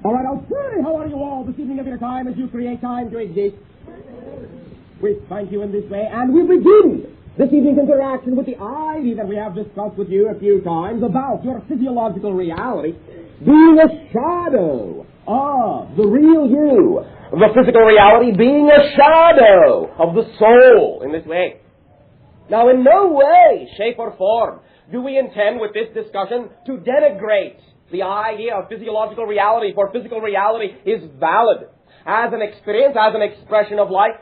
All right, okay, how are you all this evening of your time as you create time to exist? We thank you in this way, and we begin this evening's interaction with the idea that we have discussed with you a few times about your physiological reality being a shadow of the real you. The physical reality being a shadow of the soul in this way. Now, in no way, shape, or form do we intend with this discussion to denigrate the idea of physiological reality, for physical reality is valid as an experience, as an expression of life,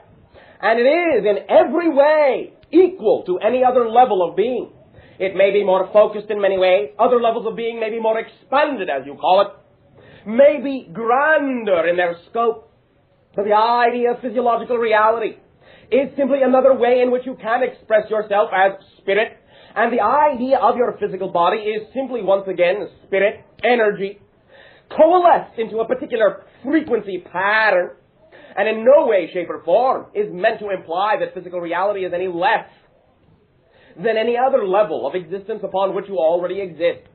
and it is in every way equal to any other level of being. It may be more focused in many ways. Other levels of being may be more expanded, as you call it, may be grander in their scope. But the idea of physiological reality is simply another way in which you can express yourself as spirit. And the idea of your physical body is simply, once again, spirit, energy, coalesced into a particular frequency pattern, and in no way, shape, or form is meant to imply that physical reality is any less than any other level of existence upon which you already exist.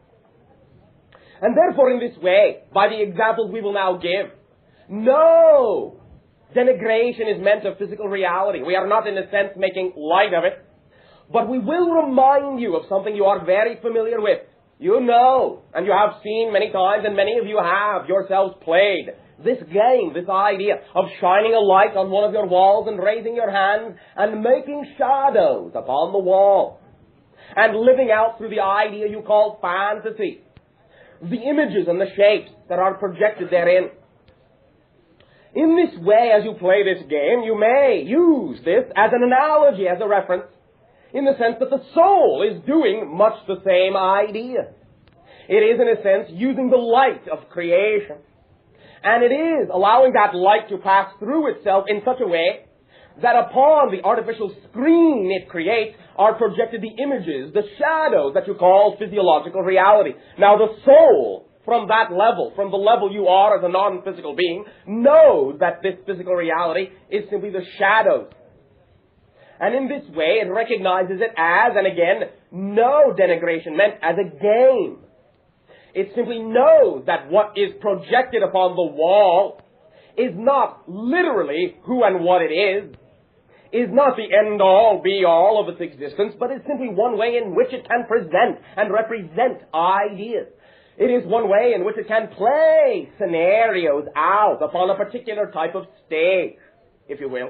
And therefore, in this way, by the examples we will now give, no denigration is meant of physical reality. We are not, in a sense, making light of it. But we will remind you of something you are very familiar with. You know, and you have seen many times, and many of you have yourselves played this game, this idea of shining a light on one of your walls and raising your hands and making shadows upon the wall. And living out through the idea you call fantasy, the images and the shapes that are projected therein. In this way, as you play this game, you may use this as an analogy, as a reference, in the sense that the soul is doing much the same idea. It is, in a sense, using the light of creation. And it is allowing that light to pass through itself in such a way that upon the artificial screen it creates are projected the images, the shadows that you call physiological reality. Now the soul, from that level, from the level you are as a non-physical being, knows that this physical reality is simply the shadows. And in this way, it recognizes it as, and again, no denigration meant, as a game. It simply knows that what is projected upon the wall is not literally who and what it is not the end-all, be-all of its existence, but is simply one way in which it can present and represent ideas. It is one way in which it can play scenarios out upon a particular type of stage, if you will.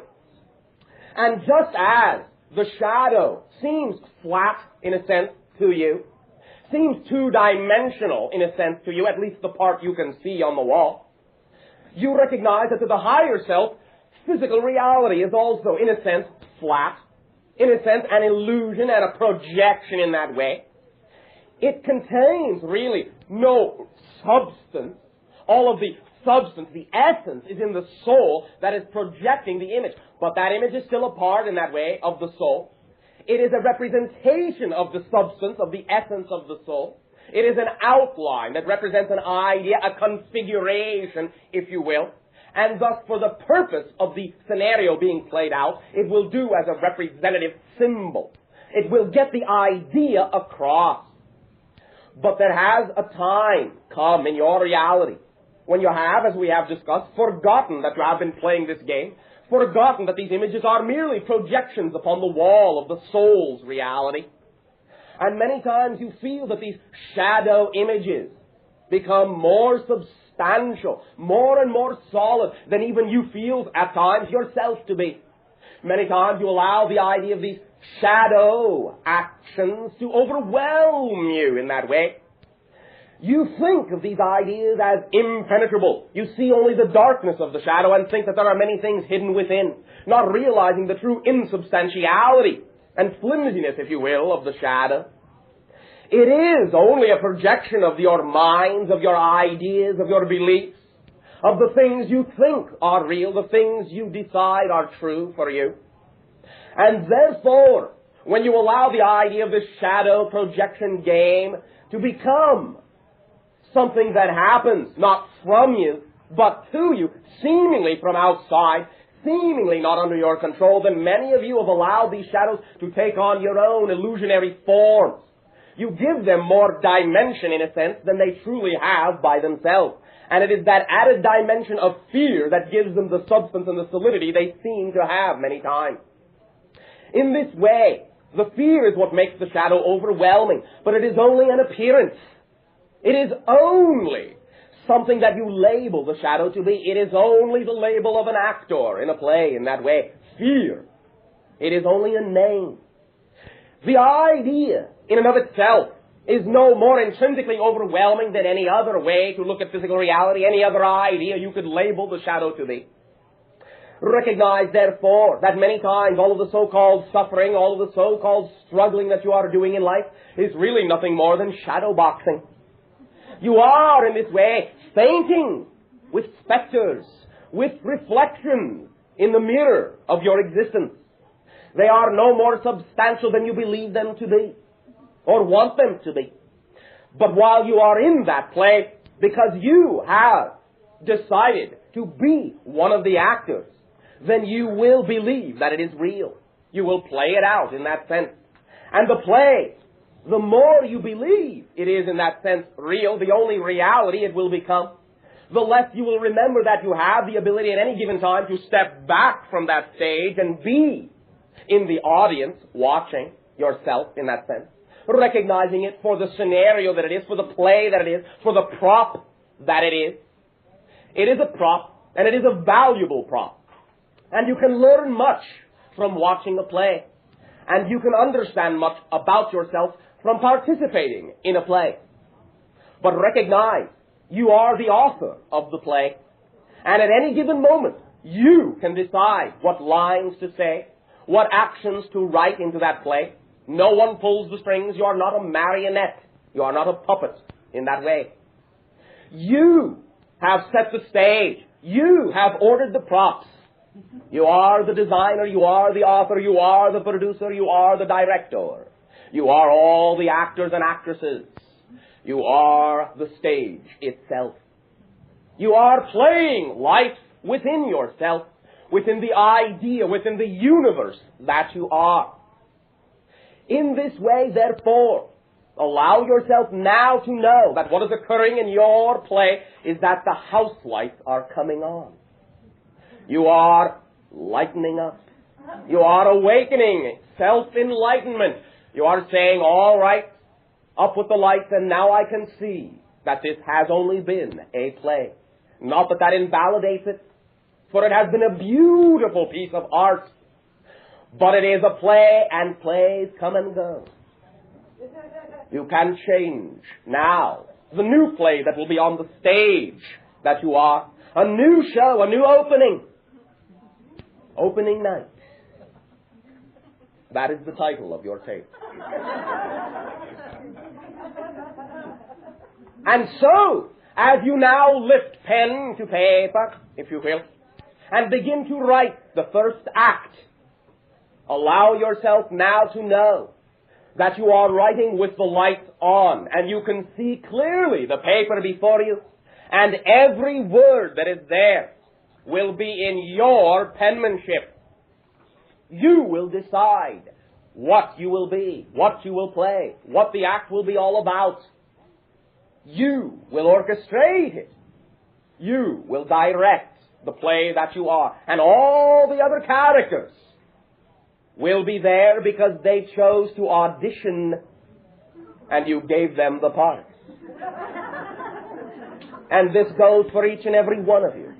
And just as the shadow seems flat, in a sense, to you, seems two-dimensional, in a sense, to you, at least the part you can see on the wall, you recognize that to the higher self, physical reality is also, in a sense, flat, in a sense, an illusion and a projection in that way. It contains, really, no substance. All of the substance, the essence, is in the soul that is projecting the image. But that image is still a part, in that way, of the soul. It is a representation of the substance, of the essence of the soul. It is an outline that represents an idea, a configuration, if you will. And thus, for the purpose of the scenario being played out, it will do as a representative symbol. It will get the idea across. But there has a time come in your reality when you have, as we have discussed, forgotten that you have been playing this game, forgotten that these images are merely projections upon the wall of the soul's reality. And many times you feel that these shadow images become more substantial, more and more solid than even you feel at times yourself to be. Many times you allow the idea of these shadow actions to overwhelm you in that way. You think of these ideas as impenetrable. You see only the darkness of the shadow and think that there are many things hidden within, not realizing the true insubstantiality and flimsiness, if you will, of the shadow. It is only a projection of your minds, of your ideas, of your beliefs, of the things you think are real, the things you decide are true for you. And therefore, when you allow the idea of this shadow projection game to become something that happens not from you, but to you, seemingly from outside, seemingly not under your control, then many of you have allowed these shadows to take on your own illusionary forms. You give them more dimension, in a sense, than they truly have by themselves. And it is that added dimension of fear that gives them the substance and the solidity they seem to have many times. In this way, the fear is what makes the shadow overwhelming, but it is only an appearance. It is only something that you label the shadow to be. It is only the label of an actor in a play in that way. Fear. It is only a name. The idea in and of itself is no more intrinsically overwhelming than any other way to look at physical reality, any other idea you could label the shadow to be. Recognize, therefore, that many times all of the so-called suffering, all of the so-called struggling that you are doing in life is really nothing more than shadow boxing. You are, in this way, fainting with specters, with reflections in the mirror of your existence. They are no more substantial than you believe them to be, or want them to be. But while you are in that play, because you have decided to be one of the actors, then you will believe that it is real. You will play it out in that sense. And the play, the more you believe it is in that sense real, the only reality it will become, the less you will remember that you have the ability at any given time to step back from that stage and be in the audience watching yourself in that sense, recognizing it for the scenario that it is, for the play that it is, for the prop that it is. It is a prop, and it is a valuable prop. And you can learn much from watching a play. And you can understand much about yourself from participating in a play. But recognize, you are the author of the play. And at any given moment, you can decide what lines to say, what actions to write into that play. No one pulls the strings. You are not a marionette. You are not a puppet in that way. You have set the stage. You have ordered the props. You are the designer, you are the author, you are the producer, you are the director. You are all the actors and actresses. You are the stage itself. You are playing life within yourself, within the idea, within the universe that you are. In this way, therefore, allow yourself now to know that what is occurring in your play is that the house lights are coming on. You are lightening up. You are awakening, self-enlightenment. You are saying, all right, up with the lights, and now I can see that this has only been a play. Not that that invalidates it, for it has been a beautiful piece of art. But it is a play, and plays come and go. You can change now. The new play that will be on the stage that you are. A new show, a new opening. Opening night. That is the title of your tape. And so, as you now lift pen to paper, if you will, and begin to write the first act, allow yourself now to know that you are writing with the lights on, and you can see clearly the paper before you, and every word that is there will be in your penmanship. You will decide what you will be, what you will play, what the act will be all about. You will orchestrate it. You will direct the play that you are. And all the other characters will be there because they chose to audition and you gave them the part. And this goes for each and every one of you.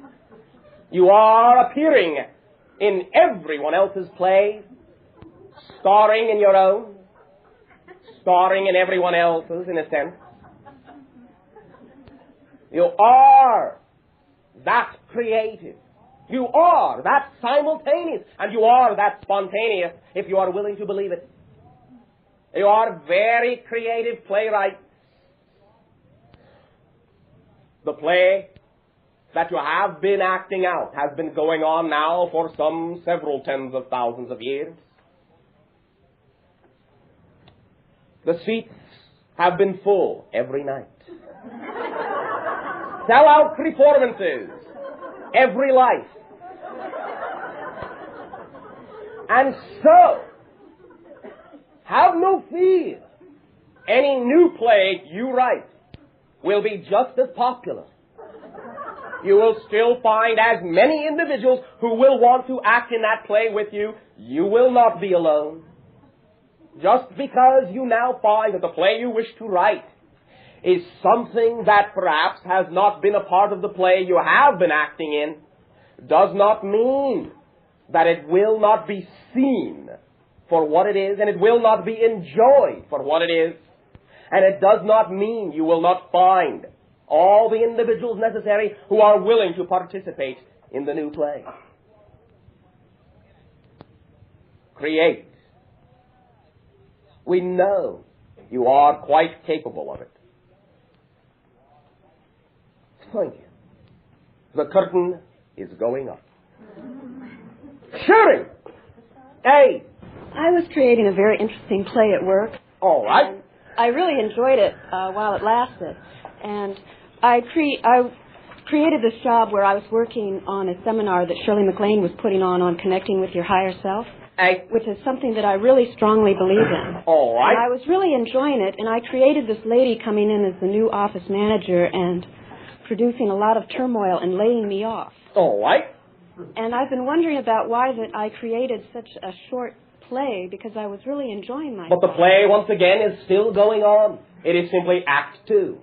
You are appearing in everyone else's play, starring in your own, starring in everyone else's, in a sense. You are that creative. You are that simultaneous. And you are that spontaneous if you are willing to believe it. You are very creative playwrights. The play that you have been acting out has been going on now for some several tens of thousands of years. The seats have been full every night. Sell-out performances every life. And so, have no fear. Any new play you write will be just as popular you will still find as many individuals who will want to act in that play with you. You will not be alone. Just because you now find that the play you wish to write is something that perhaps has not been a part of the play you have been acting in, does not mean that it will not be seen for what it is, and it will not be enjoyed for what it is. And it does not mean you will not find all the individuals necessary who are willing to participate in the new play. Create. We know you are quite capable of it. Thank you. The curtain is going up. Shooting! Hey! I was creating a very interesting play at work. All right. I really enjoyed it while it lasted. And I created this job where I was working on a seminar that Shirley MacLaine was putting on connecting with your higher self, which is something that I really strongly believe in. All right. And I was really enjoying it, and I created this lady coming in as the new office manager and producing a lot of turmoil and laying me off. All right. And I've been wondering about why that I created such a short play, because I was really enjoying myself. But the play, once again, is still going on. It is simply Act 2.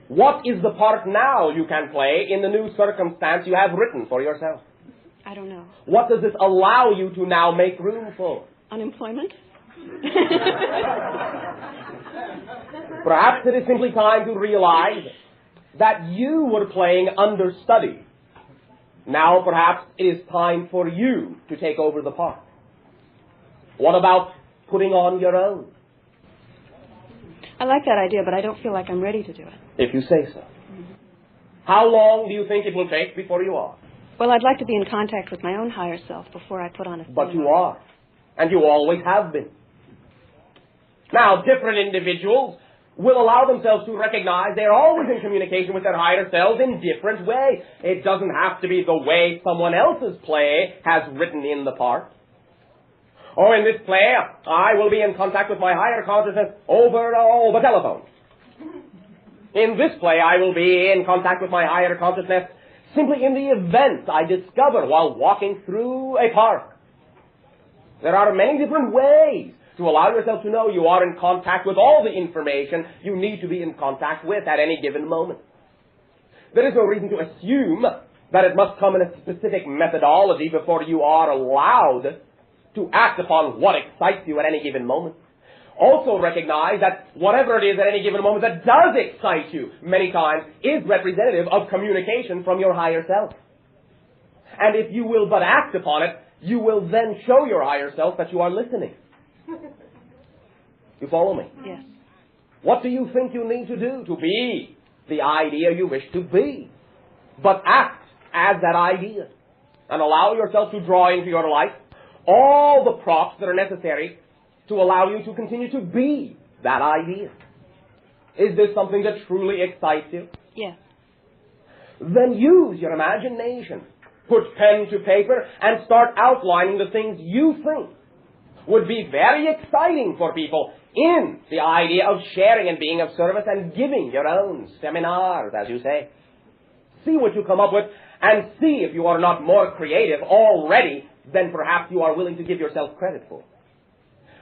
What is the part now you can play in the new circumstance you have written for yourself? I don't know. What does this allow you to now make room for? Unemployment? Perhaps it is simply time to realize that you were playing understudy. Now perhaps it is time for you to take over the part. What about putting on your own? I like that idea, but I don't feel like I'm ready to do it. If you say so. Mm-hmm. How long do you think it will take before you are? Well, I'd like to be in contact with my own higher self before I put on a seminar. But you are. And you always have been. Now, different individuals will allow themselves to recognize they're always in communication with their higher selves in different ways. It doesn't have to be the way someone else's play has written in the part. Oh, in this play, I will be in contact with my higher consciousness over the telephone. In this play, I will be in contact with my higher consciousness simply in the events I discover while walking through a park. There are many different ways to allow yourself to know you are in contact with all the information you need to be in contact with at any given moment. There is no reason to assume that it must come in a specific methodology before you are allowed to act upon what excites you at any given moment. Also recognize that whatever it is at any given moment that does excite you many times is representative of communication from your higher self. And if you will but act upon it, you will then show your higher self that you are listening. You follow me? Yes. What do you think you need to do to be the idea you wish to be? But act as that idea and allow yourself to draw into your life all the props that are necessary to allow you to continue to be that idea. Is this something that truly excites you? Yes. Then use your imagination. Put pen to paper and start outlining the things you think would be very exciting for people in the idea of sharing and being of service and giving your own seminars, as you say. See what you come up with and see if you are not more creative already than perhaps you are willing to give yourself credit for.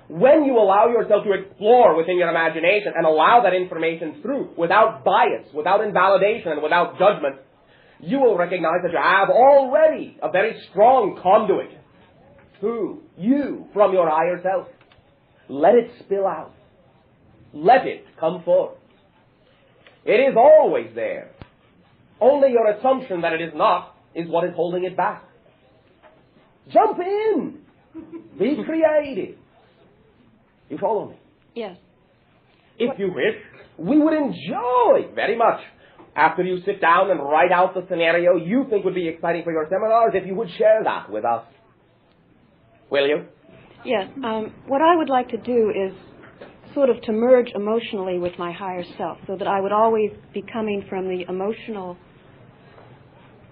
When you allow yourself to explore within your imagination and allow that information through without bias, without invalidation, and without judgment, you will recognize that you have already a very strong conduit to you from your higher self. Let it spill out. Let it come forth. It is always there. Only your assumption that it is not is what is holding it back. Jump in. Be creative. You follow me? Yes. If you wish, we would enjoy very much after you sit down and write out the scenario you think would be exciting for your seminars if you would share that with us. Will you? Yes. What I would like to do is sort of to merge emotionally with my higher self so that I would always be coming from the emotional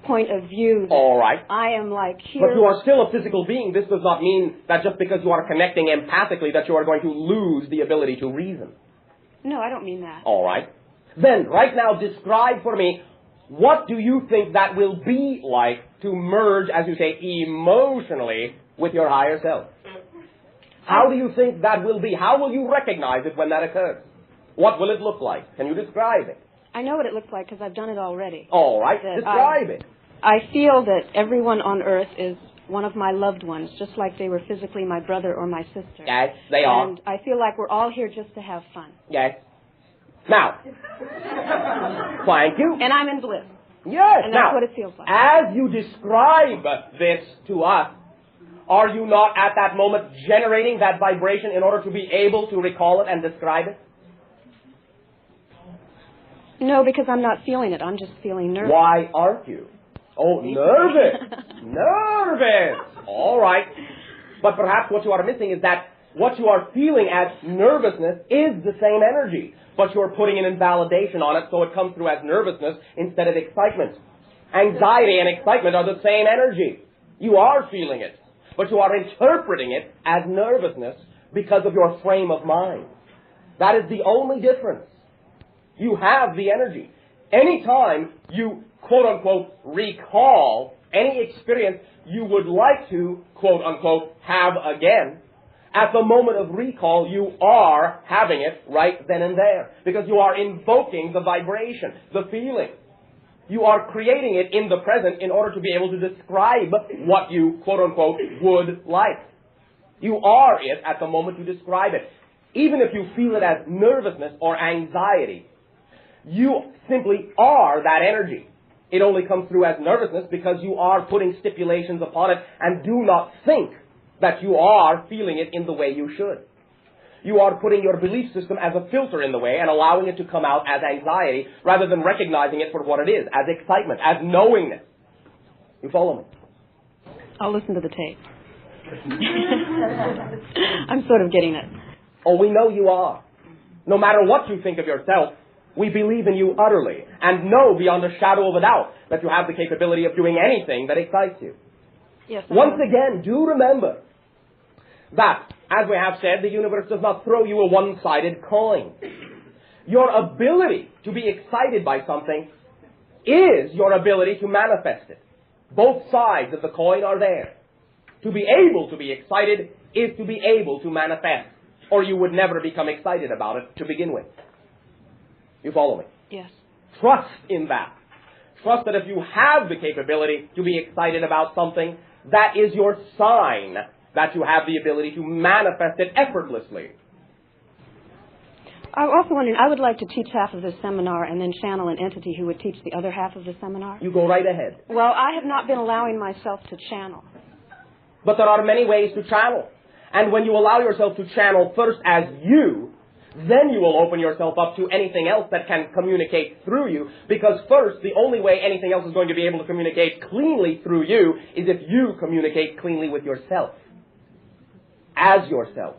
point of view. All right. I am like here. But you are still a physical being. This does not mean that just because you are connecting empathically that you are going to lose the ability to reason. No, I don't mean that. All right. Then, right now, describe for me what do you think that will be like to merge, as you say, emotionally with your higher self? How do you think that will be? How will you recognize it when that occurs? What will it look like? Can you describe it? I know what it looks like because I've done it already. All right, describe it. I feel that everyone on earth is one of my loved ones, just like they were physically my brother or my sister. Yes, they are. And I feel like we're all here just to have fun. Yes. Now, thank you. And I'm in bliss. Yes. And that's what it feels like. As you describe this to us, are you not at that moment generating that vibration in order to be able to recall it and describe it? No, because I'm not feeling it. I'm just feeling nervous. Why aren't you? Oh, nervous. Nervous. All right. But perhaps what you are missing is that what you are feeling as nervousness is the same energy, but you're putting an invalidation on it so it comes through as nervousness instead of excitement. Anxiety and excitement are the same energy. You are feeling it, but you are interpreting it as nervousness because of your frame of mind. That is the only difference. You have the energy. Anytime you, quote-unquote, recall any experience you would like to, quote-unquote, have again, at the moment of recall, you are having it right then and there. Because you are invoking the vibration, the feeling. You are creating it in the present in order to be able to describe what you, quote-unquote, would like. You are it at the moment you describe it. Even if you feel it as nervousness or anxiety, you simply are that energy. It only comes through as nervousness because you are putting stipulations upon it and do not think that you are feeling it in the way you should. You are putting your belief system as a filter in the way and allowing it to come out as anxiety rather than recognizing it for what it is, as excitement, as knowingness. You follow me? I'll listen to the tape. I'm sort of getting it. Oh, we know you are. No matter what you think of yourself, we believe in you utterly and know beyond a shadow of a doubt that you have the capability of doing anything that excites you. Yes. Once again, do remember that, as we have said, the universe does not throw you a one-sided coin. Your ability to be excited by something is your ability to manifest it. Both sides of the coin are there. To be able to be excited is to be able to manifest, or you would never become excited about it to begin with. You follow me? Yes. Trust in that. Trust that if you have the capability to be excited about something, that is your sign that you have the ability to manifest it effortlessly. I'm also wondering, I would like to teach half of this seminar and then channel an entity who would teach the other half of the seminar. You go right ahead. Well, I have not been allowing myself to channel. But there are many ways to channel. And when you allow yourself to channel first as you, then you will open yourself up to anything else that can communicate through you. Because first, the only way anything else is going to be able to communicate cleanly through you is if you communicate cleanly with yourself. As yourself.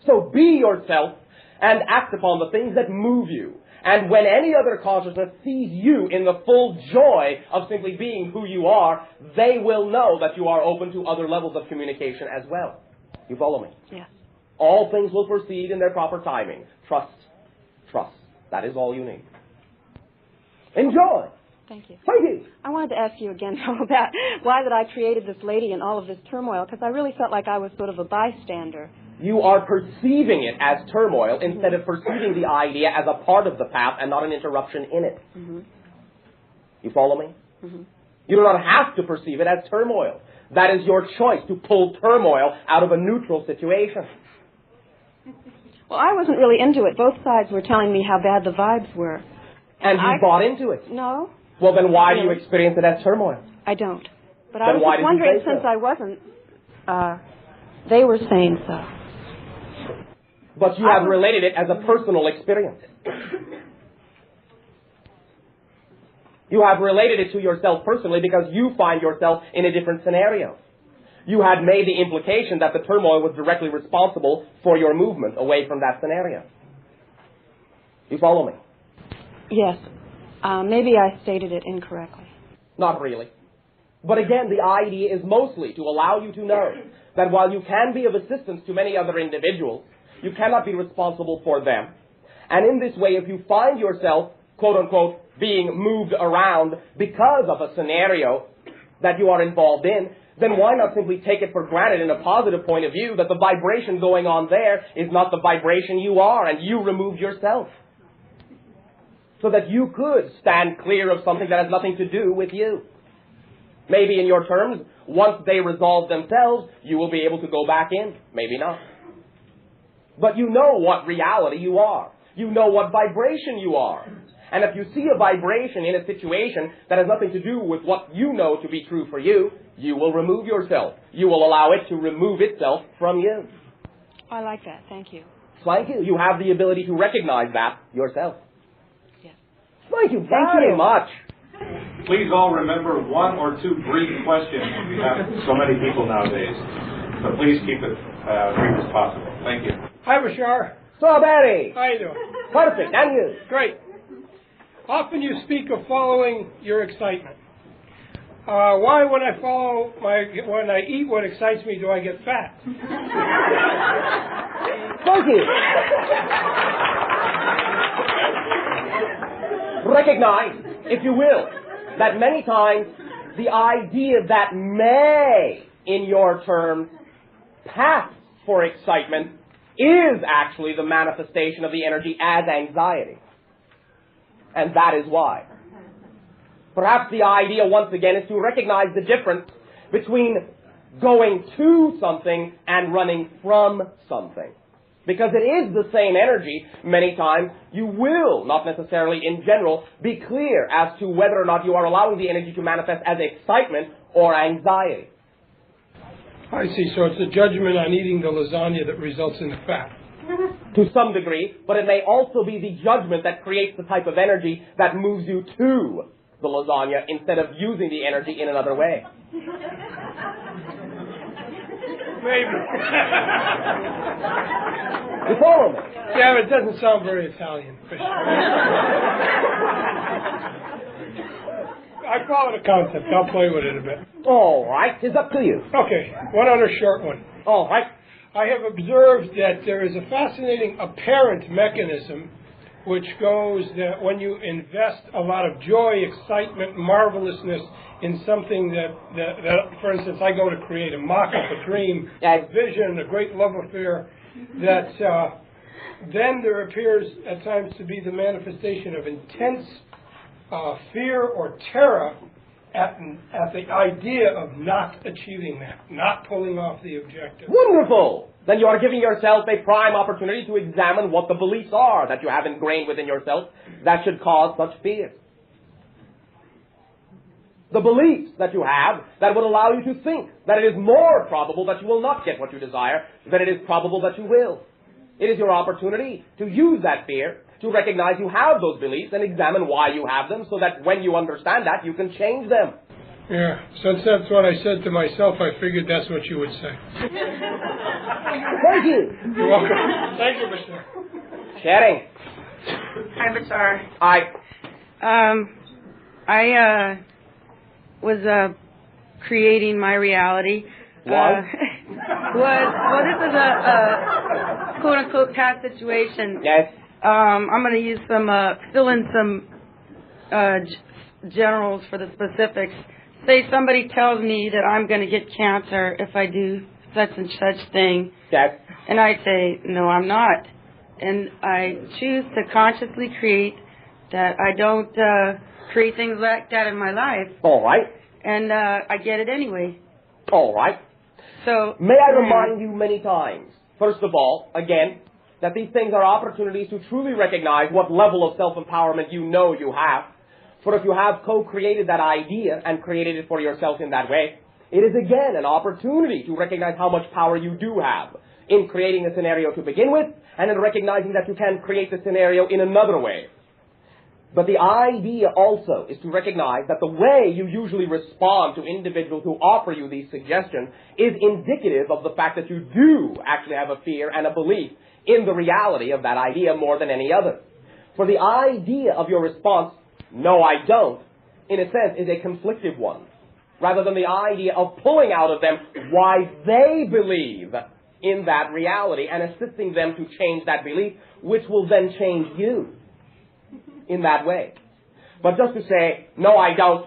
So be yourself and act upon the things that move you. And when any other consciousness sees you in the full joy of simply being who you are, they will know that you are open to other levels of communication as well. You follow me? Yes. All things will proceed in their proper timing. Trust. Trust. That is all you need. Enjoy. Thank you. Thank you. I wanted to ask you again, though, about why that I created this lady and all of this turmoil, because I really felt like I was sort of a bystander. You are perceiving it as turmoil instead of perceiving the idea as a part of the path and not an interruption in it. Mm-hmm. You follow me? Mm-hmm. You do not have to perceive it as turmoil. That is your choice to pull turmoil out of a neutral situation. Well, I wasn't really into it. Both sides were telling me how bad the vibes were. And you bought into it. No. Well, then why do you experience it as turmoil? I don't. But Then I was why just did you wondering, say so? since I wasn't, they were saying so. But you have related it as a personal experience. You have related it to yourself personally because you find yourself in a different scenario. You had made the implication that the turmoil was directly responsible for your movement away from that scenario. You follow me? Yes. Maybe I stated it incorrectly. Not really. But again, the idea is mostly to allow you to know that while you can be of assistance to many other individuals, you cannot be responsible for them. And in this way, if you find yourself, quote-unquote, being moved around because of a scenario that you are involved in, then why not simply take it for granted in a positive point of view that the vibration going on there is not the vibration you are, and you removed yourself. So that you could stand clear of something that has nothing to do with you. Maybe in your terms, once they resolve themselves, you will be able to go back in. Maybe not. But you know what reality you are. You know what vibration you are. And if you see a vibration in a situation that has nothing to do with what you know to be true for you, you will remove yourself. You will allow it to remove itself from you. I like that. Thank you. Thank you. You have the ability to recognize that yourself. Yes. Thank you very much. Please all remember one or two brief questions. We have so many people nowadays. So please keep it brief as possible. Thank you. Hi, Bashar. Strawberry. How you doing? Perfect. And you? Great. Often you speak of following your excitement. Why, when I eat what excites me, do I get fat? Thank you. Recognize, if you will, that many times the idea that may, in your terms, pass for excitement is actually the manifestation of the energy as anxiety. And that is why. Perhaps the idea, once again, is to recognize the difference between going to something and running from something. Because it is the same energy, many times, you will, not necessarily in general, be clear as to whether or not you are allowing the energy to manifest as excitement or anxiety. I see. So it's a judgment on eating the lasagna that results in the fat. To some degree, but it may also be the judgment that creates the type of energy that moves you to the lasagna instead of using the energy in another way. Maybe. You follow me? Yeah, but it doesn't sound very Italian. I follow the concept. I'll play with it a bit. All right, it's up to you. Okay, one other short one. All right. I have observed that there is a fascinating apparent mechanism which goes that when you invest a lot of joy, excitement, marvelousness in something that for instance, I go to create a mock-up, a dream, a vision, a great love affair, that then there appears at times to be the manifestation of intense fear or terror at the idea of not achieving that, not pulling off the objective. Wonderful! Then you are giving yourself a prime opportunity to examine what the beliefs are that you have ingrained within yourself that should cause such fear. The beliefs that you have that would allow you to think that it is more probable that you will not get what you desire than it is probable that you will. It is your opportunity to use that fear, to recognize you have those beliefs and examine why you have them so that when you understand that, you can change them. Yeah, since that's what I said to myself, I figured that's what you would say. Thank you. You're welcome. Thank you, Bashar. Sharing. Hi, Bashar. I Was creating my reality. What? Well, this is a quote-unquote past situation. Yes. I'm going to use fill in some generals for the specifics. Say somebody tells me that I'm going to get cancer if I do such and such thing. Yes. And I say, no, I'm not. And I choose to consciously create that I don't create things like that in my life. All right. And I get it anyway. All right. So may I remind you many times, first of all, again, that these things are opportunities to truly recognize what level of self-empowerment you know you have. For if you have co-created that idea and created it for yourself in that way, it is again an opportunity to recognize how much power you do have in creating a scenario to begin with and in recognizing that you can create the scenario in another way. But the idea also is to recognize that the way you usually respond to individuals who offer you these suggestions is indicative of the fact that you do actually have a fear and a belief in the reality of that idea more than any other. For the idea of your response, no, I don't, in a sense, is a conflictive one, rather than the idea of pulling out of them why they believe in that reality and assisting them to change that belief, which will then change you in that way. But just to say, no, I don't,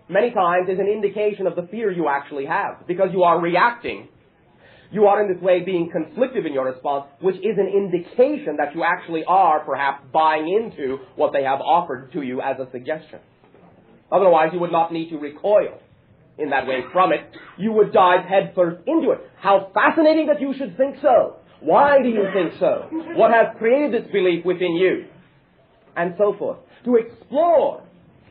many times is an indication of the fear you actually have, because you are reacting. You are in this way being conflictive in your response, which is an indication that you actually are perhaps buying into what they have offered to you as a suggestion. Otherwise, you would not need to recoil in that way from it. You would dive headfirst into it. How fascinating that you should think so. Why do you think so? What has created this belief within you? And so forth. To explore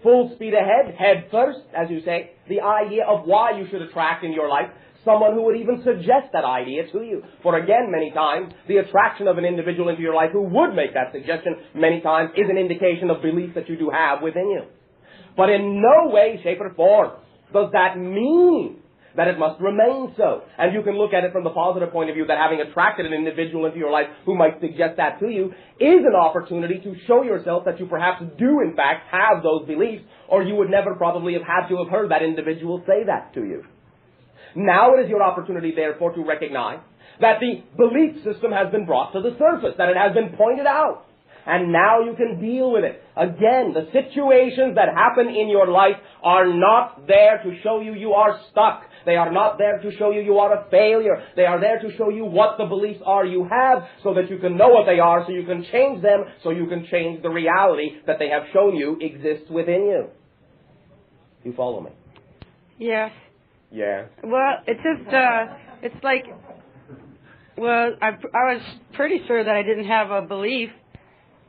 full speed ahead, head first, as you say, the idea of why you should attract in your life someone who would even suggest that idea to you. For again, many times, the attraction of an individual into your life who would make that suggestion many times is an indication of belief that you do have within you. But in no way, shape, or form does that mean that it must remain so. And you can look at it from the positive point of view that having attracted an individual into your life who might suggest that to you is an opportunity to show yourself that you perhaps do in fact have those beliefs, or you would never probably have had to have heard that individual say that to you. Now it is your opportunity, therefore, to recognize that the belief system has been brought to the surface, that it has been pointed out. And now you can deal with it. Again, the situations that happen in your life are not there to show you you are stuck. They are not there to show you you are a failure. They are there to show you what the beliefs are you have so that you can know what they are, so you can change them, so you can change the reality that they have shown you exists within you. You follow me? Yes. Yeah. Well, it's just, it's like, well, I was pretty sure that I didn't have a belief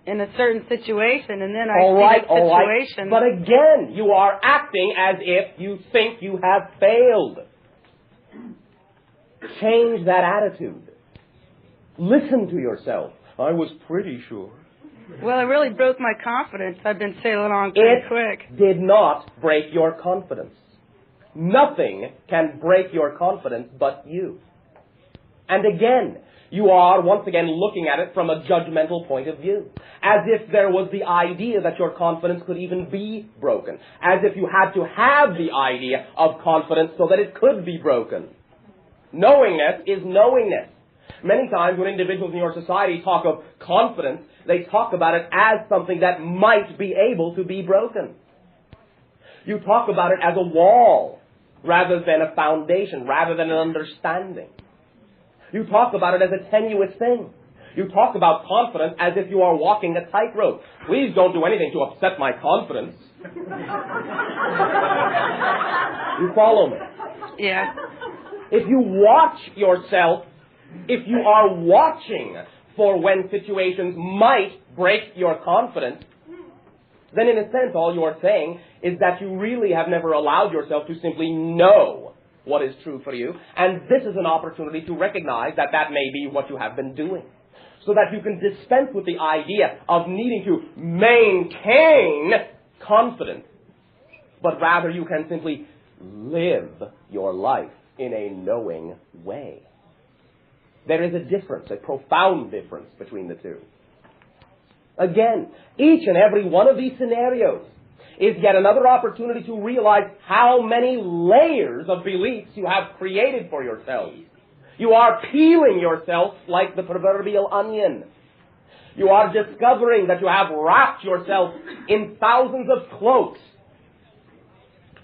in a certain situation, and then I see that situation. But again, you are acting as if you think you have failed. Change that attitude. Listen to yourself. I was pretty sure. Well, it really broke my confidence. I've been sailing on pretty quick. It did not break your confidence. Nothing can break your confidence but you. And again, you are once again looking at it from a judgmental point of view. As if there was the idea that your confidence could even be broken. As if you had to have the idea of confidence so that it could be broken. Knowingness is knowingness. Many times when individuals in your society talk of confidence, they talk about it as something that might be able to be broken. You talk about it as a wall rather than a foundation, rather than an understanding. You talk about it as a tenuous thing. You talk about confidence as if you are walking a tightrope. Please don't do anything to upset my confidence. You follow me? Yeah. If you watch yourself, if you are watching for when situations might break your confidence, then in a sense all you are saying is that you really have never allowed yourself to simply know what is true for you. And this is an opportunity to recognize that that may be what you have been doing. So that you can dispense with the idea of needing to maintain confidence. But rather you can simply live your life in a knowing way. There is a difference, a profound difference between the two. Again, each and every one of these scenarios is yet another opportunity to realize how many layers of beliefs you have created for yourself. You are peeling yourself like the proverbial onion. You are discovering that you have wrapped yourself in thousands of cloaks.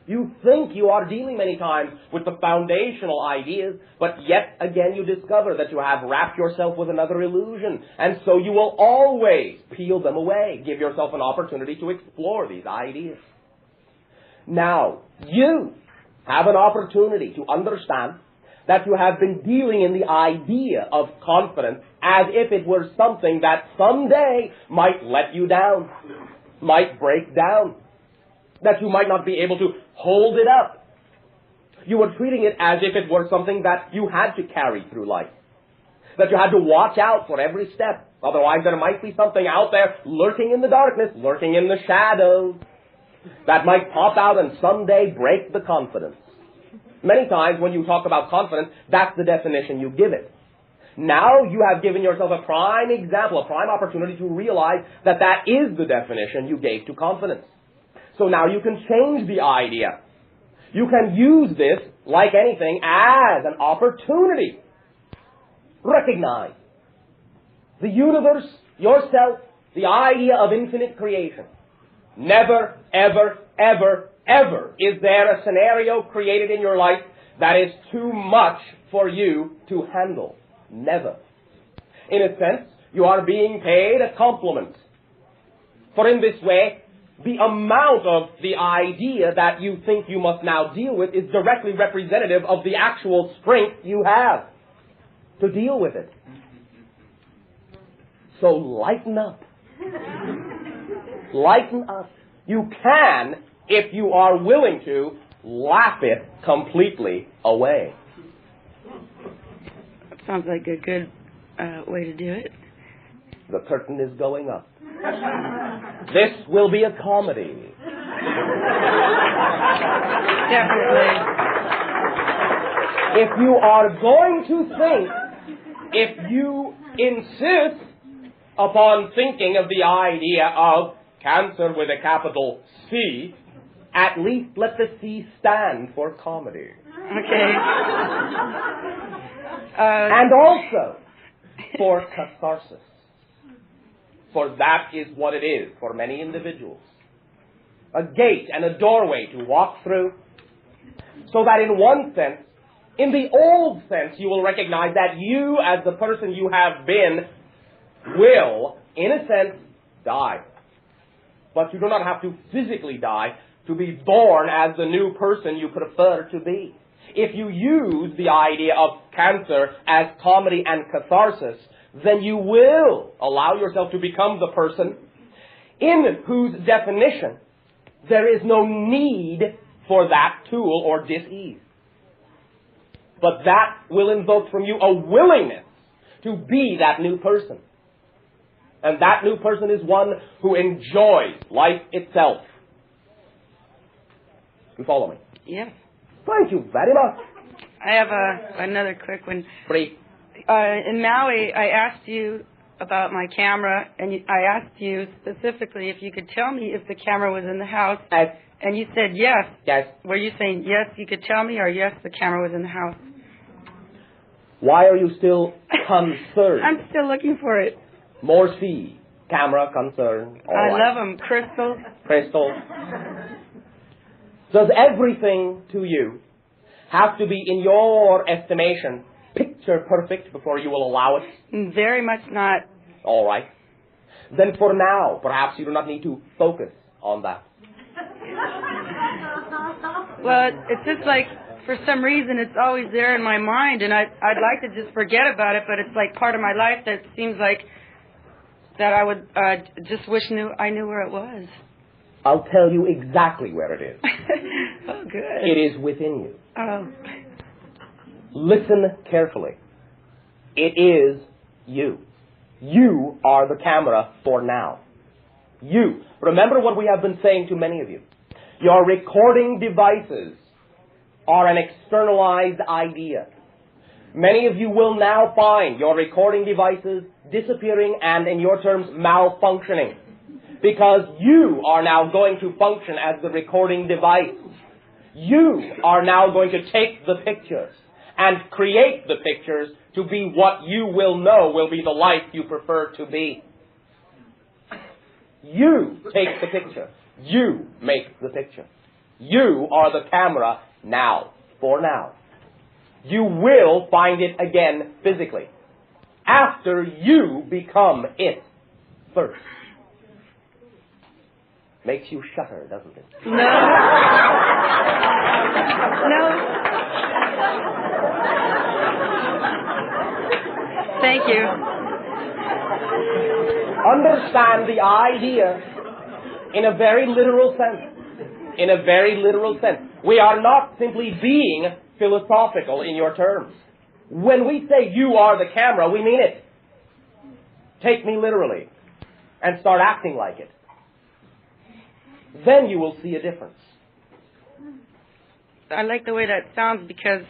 You think you are dealing many times with the foundational ideas, but yet again you discover that you have wrapped yourself with another illusion. And so you will always peel them away. Give yourself an opportunity to explore these ideas. Now, you have an opportunity to understand that you have been dealing in the idea of confidence as if it were something that someday might let you down, might break down, that you might not be able to hold it up. You were treating it as if it were something that you had to carry through life, that you had to watch out for every step. Otherwise there might be something out there lurking in the darkness, lurking in the shadows, that might pop out and someday break the confidence. Many times when you talk about confidence, that's the definition you give it. Now you have given yourself a prime example, a prime opportunity to realize that that is the definition you gave to confidence. So now you can change the idea. You can use this, like anything, as an opportunity. Recognize the universe, yourself, the idea of infinite creation. Never, ever, ever, ever is there a scenario created in your life that is too much for you to handle. Never. In a sense, you are being paid a compliment. For in this way, the amount of the idea that you think you must now deal with is directly representative of the actual strength you have to deal with it. So lighten up. Lighten up. You can, if you are willing to, laugh it completely away. That sounds like a good way to do it. The curtain is going up. This will be a comedy. Definitely. If you are going to think, if you insist upon thinking of the idea of cancer with a capital C, at least let the C stand for comedy. Okay. And also for catharsis. For that is what it is for many individuals. A gate and a doorway to walk through, so that in one sense, in the old sense, you will recognize that you, as the person you have been, will, in a sense, die. But you do not have to physically die to be born as the new person you prefer to be. If you use the idea of cancer as comedy and catharsis, then you will allow yourself to become the person in whose definition there is no need for that tool or dis-ease. But that will invoke from you a willingness to be that new person. And that new person is one who enjoys life itself. You follow me? Yeah. Thank you very much. I have another quick one. Brief. In Maui, I asked you about my camera, and I asked you specifically if you could tell me if the camera was in the house, and you said yes. Yes. Were you saying yes, you could tell me, or yes, the camera was in the house? Why are you still concerned? I'm still looking for it. More C. Camera, concern. All I right. love them. Crystal. Crystal. Does everything to you have to be, in your estimation, picture perfect before you will allow it? Very much not. All right. Then for now, perhaps you do not need to focus on that. Well, it's just like, for some reason, it's always there in my mind, and I'd like to just forget about it, but it's like part of my life that seems like that I would just wish I knew where it was. I'll tell you exactly where it is. Oh, good. It is within you. Oh. Listen carefully. It is you. You are the camera for now. You. Remember what we have been saying to many of you. Your recording devices are an externalized idea. Many of you will now find your recording devices disappearing and, in your terms, malfunctioning. Because you are now going to function as the recording device. You are now going to take the pictures and create the pictures to be what you will know will be the life you prefer to be. You take the picture. You make the picture. You are the camera now, for now. You will find it again physically, after you become it first. Makes you shudder, doesn't it? No. No. Thank you. Understand the idea in a very literal sense. In a very literal sense. We are not simply being philosophical in your terms. When we say you are the camera, we mean it. Take me literally and start acting like it. Then you will see a difference. I like the way that sounds because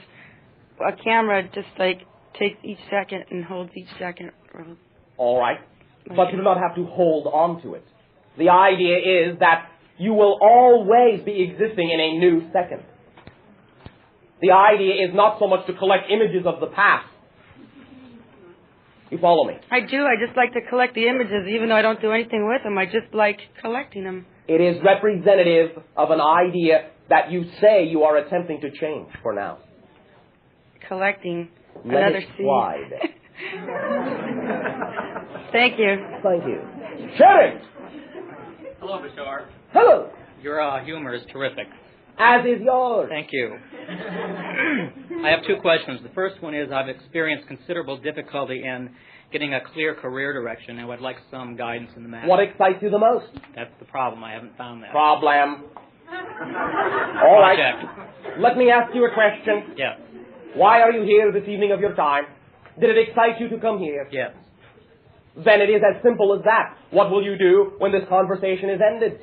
a camera just like takes each second and holds each second. All right. But you do not have to hold on to it. The idea is that you will always be existing in a new second. The idea is not so much to collect images of the past, You follow me? I do. I just like to collect the images, even though I don't do anything with them. I just like collecting them. It is representative of an idea that you say you are attempting to change for now. Collecting Let another it seed. slide. Thank you. Thank you. Sherry! Hello, Bashar. Hello! Your humor is terrific. As is yours. Thank you. I have two questions. The first one is I've experienced considerable difficulty in getting a clear career direction, and would like some guidance in the matter. What excites you the most? That's the problem. I haven't found that. Problem. All right. Project. Let me ask you a question. Yes. Why are you here this evening of your time? Did it excite you to come here? Yes. Then it is as simple as that. What will you do when this conversation is ended?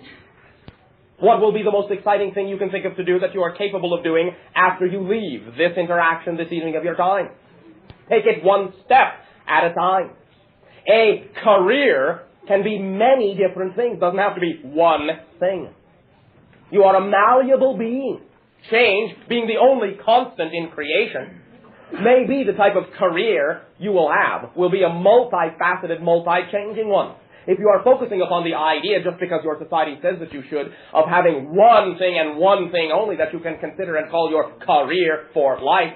What will be the most exciting thing you can think of to do that you are capable of doing after you leave this interaction this evening of your time? Take it one step at a time. A career can be many different things. It doesn't have to be one thing. You are a malleable being. Change, being the only constant in creation, may be the type of career you will have, will be a multifaceted, multi-changing one. If you are focusing upon the idea, just because your society says that you should, of having one thing and one thing only that you can consider and call your career for life,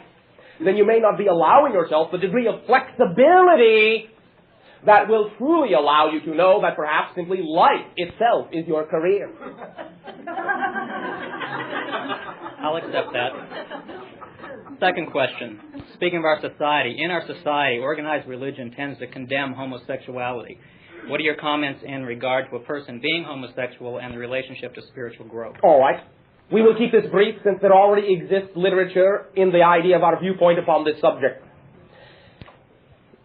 then you may not be allowing yourself the degree of flexibility that will truly allow you to know that perhaps simply life itself is your career. I'll accept that. Second question. Speaking of our society, in our society, organized religion tends to condemn homosexuality. What are your comments in regard to a person being homosexual and the relationship to spiritual growth? All right. We will keep this brief since there already exists literature in the idea of our viewpoint upon this subject.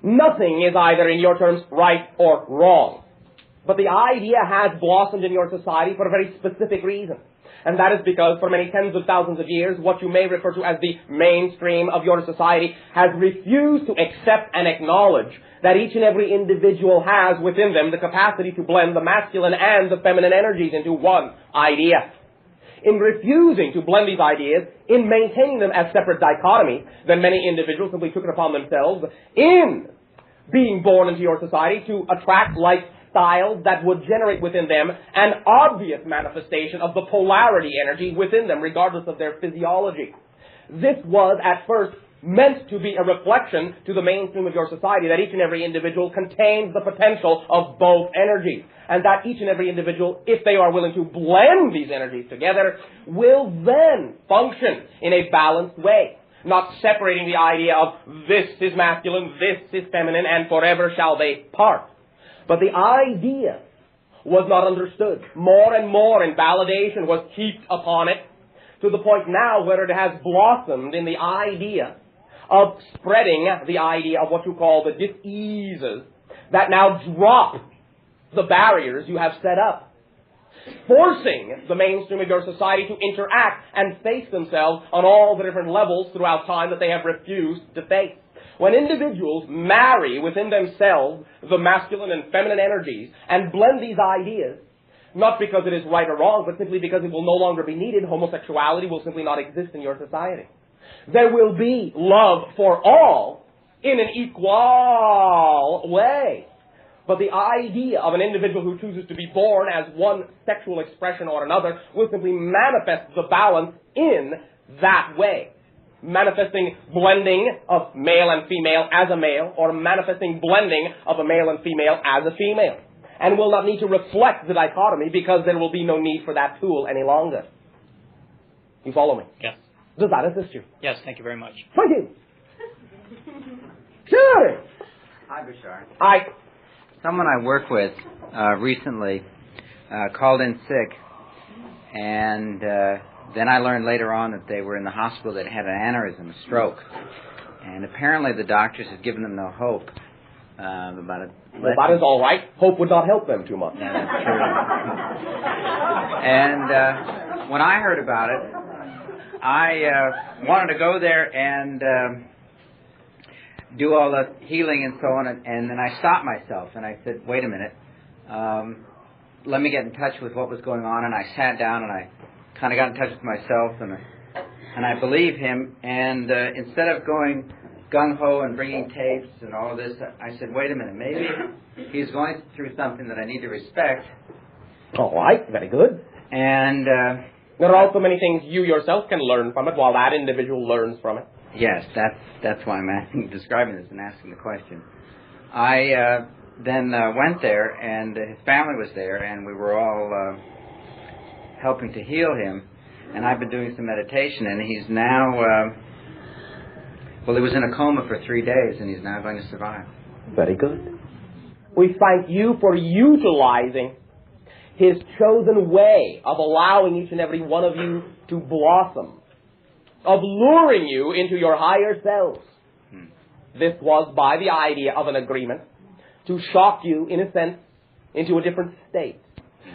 Nothing is either, in your terms, right or wrong. But the idea has blossomed in your society for a very specific reason. And that is because for many tens of thousands of years, what you may refer to as the mainstream of your society has refused to accept and acknowledge that each and every individual has within them the capacity to blend the masculine and the feminine energies into one idea. In refusing to blend these ideas, in maintaining them as separate dichotomies, then many individuals simply took it upon themselves in being born into your society to attract lifestyles that would generate within them an obvious manifestation of the polarity energy within them, regardless of their physiology. This was at first meant to be a reflection to the mainstream of your society that each and every individual contains the potential of both energies, and that each and every individual, if they are willing to blend these energies together, will then function in a balanced way, not separating the idea of this is masculine, this is feminine, and forever shall they part. But the idea was not understood. More and more invalidation was heaped upon it, to the point now where it has blossomed in the idea of spreading the idea of what you call the diseases that now drop the barriers you have set up, forcing the mainstream of your society to interact and face themselves on all the different levels throughout time that they have refused to face. When individuals marry within themselves the masculine and feminine energies and blend these ideas, not because it is right or wrong, but simply because it will no longer be needed, homosexuality will simply not exist in your society. There will be love for all in an equal way. But the idea of an individual who chooses to be born as one sexual expression or another will simply manifest the balance in that way. Manifesting blending of male and female as a male, or manifesting blending of a male and female as a female. And will not need to reflect the dichotomy because there will be no need for that tool any longer. You follow me? Yes. Does that assist you? Yes, thank you very much. Thank you. Sure. Hi, Bashar. Hi. Someone I work with recently called in sick, and then I learned later on that they were in the hospital that had an aneurysm, a stroke. And apparently the doctors had given them no hope about it. Well, that is all right. Hope would not help them too much. Yeah, that's true. And when I heard about it, I wanted to go there and do all the healing and so on, and then I stopped myself and I said, wait a minute, let me get in touch with what was going on. And I sat down and I kind of got in touch with myself, and I believe him, and instead of going gung-ho and bringing tapes and all of this, I said, wait a minute, maybe he's going through something that I need to respect. All right, very good. And there are also many things you yourself can learn from it while that individual learns from it. yes, that's why I'm describing this and asking the question. I then went there, and his family was there, and we were all helping to heal him. And I've been doing some meditation, and he's now, he was in a coma for 3 days, and he's now going to survive. Very good. We thank you for utilizing His chosen way of allowing each and every one of you to blossom, of luring you into your higher selves. This was by the idea of an agreement to shock you, in a sense, into a different state,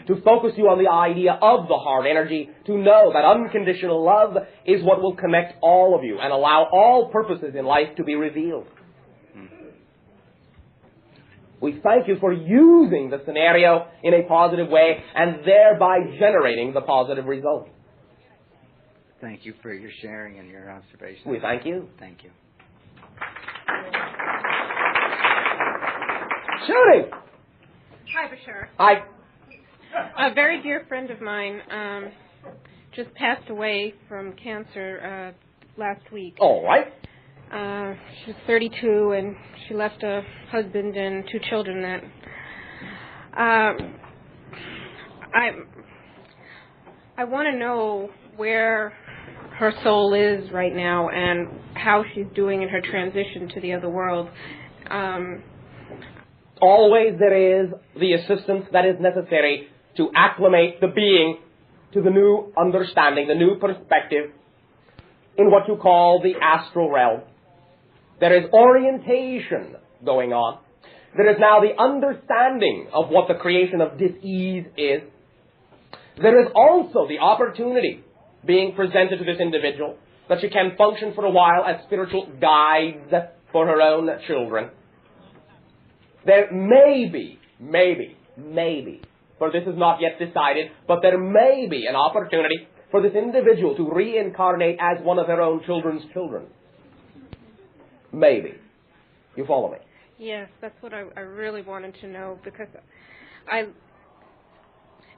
to focus you on the idea of the heart energy, to know that unconditional love is what will connect all of you and allow all purposes in life to be revealed. We thank you for using the scenario in a positive way and thereby generating the positive result. Thank you for your sharing and your observations. We thank you. Thank you. Shooting! Hi, Bashar. Hi. A very dear friend of mine just passed away from cancer last week. All right. She was 32, and she left a husband and 2 children. That I want to know where her soul is right now and how she's doing in her transition to the other world. Always there is the assistance that is necessary to acclimate the being to the new understanding, the new perspective in what you call the astral realm. There is orientation going on. There is now the understanding of what the creation of dis-ease is. There is also the opportunity being presented to this individual that she can function for a while as spiritual guides for her own children. There may be, for this is not yet decided, but there may be an opportunity for this individual to reincarnate as one of her own children's children. Maybe. You follow me? Yes, that's what I really wanted to know, because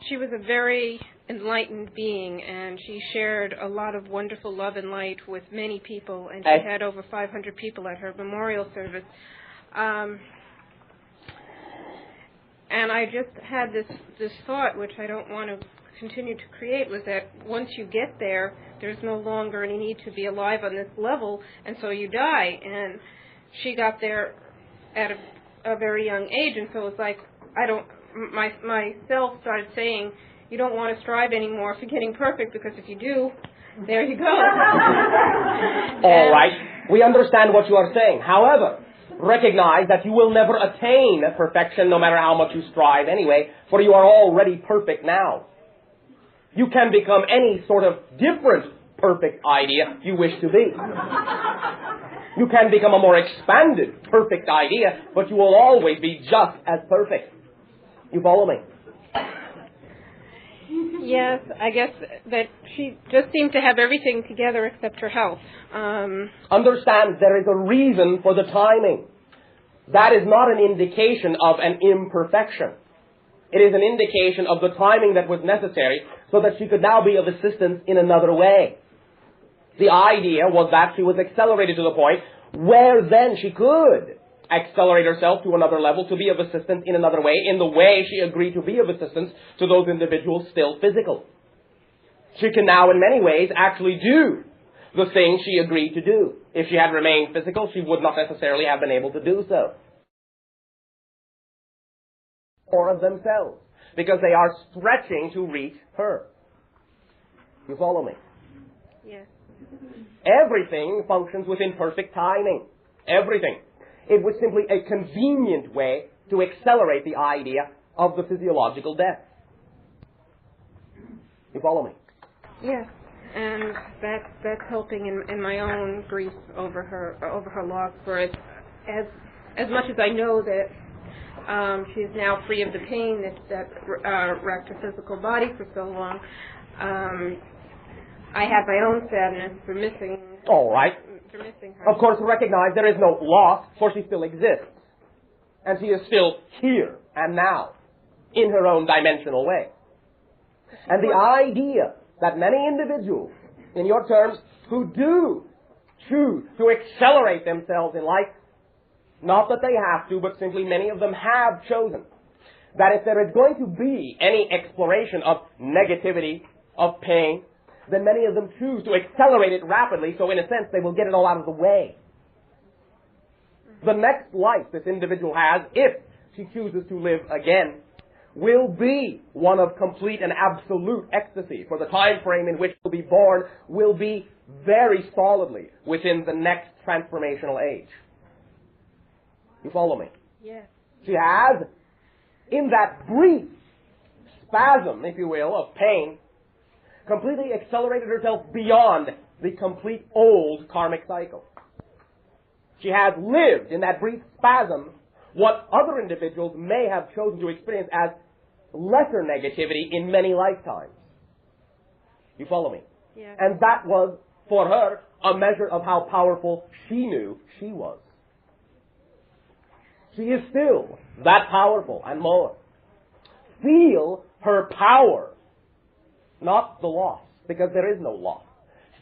she was a very enlightened being, and she shared a lot of wonderful love and light with many people, and she had over 500 people at her memorial service. And I just had this thought, which I don't want to continue to create, was that once you get there, there's no longer any need to be alive on this level, and so you die. And she got there at a very young age, and so it's like, myself started saying, you don't want to strive anymore for getting perfect, because if you do, there you go. All right. We understand what you are saying. However, recognize that you will never attain perfection no matter how much you strive anyway, for you are already perfect now. You can become any sort of different perfect idea you wish to be. You can become a more expanded perfect idea, but you will always be just as perfect. You follow me? Yes, I guess that she just seemed to have everything together except her health. Understand there is a reason for the timing. That is not an indication of an imperfection. It is an indication of the timing that was necessary so that she could now be of assistance in another way. The idea was that she was accelerated to the point where then she could accelerate herself to another level to be of assistance in another way, in the way she agreed to be of assistance to those individuals still physical. She can now in many ways actually do the thing she agreed to do. If she had remained physical, she would not necessarily have been able to do so. Or of themselves, because they are stretching to reach her. You follow me? Yes. Everything functions within perfect timing. Everything. It was simply a convenient way to accelerate the idea of the physiological death. You follow me? Yes. And that's helping in my own grief over her loss. For as much as I know that she is now free of the pain that wrecked her physical body for so long, I have my own sadness for missing All right. You're missing her. Of course, recognize there is no loss, for she still exists. And she is still here and now, in her own dimensional way. And the idea that many individuals, in your terms, who do choose to accelerate themselves in life, not that they have to, but simply many of them have chosen, that if there is going to be any exploration of negativity, of pain, then many of them choose to accelerate it rapidly, so in a sense they will get it all out of the way. The next life this individual has, if she chooses to live again, will be one of complete and absolute ecstasy, for the time frame in which she'll be born will be very solidly within the next transformational age. You follow me? Yes. She has, in that brief spasm, if you will, of pain, completely accelerated herself beyond the complete old karmic cycle. She has lived in that brief spasm what other individuals may have chosen to experience as lesser negativity in many lifetimes. You follow me? Yes. And that was, for her, a measure of how powerful she knew she was. She is still that powerful and more. Feel her power, not the loss, because there is no loss.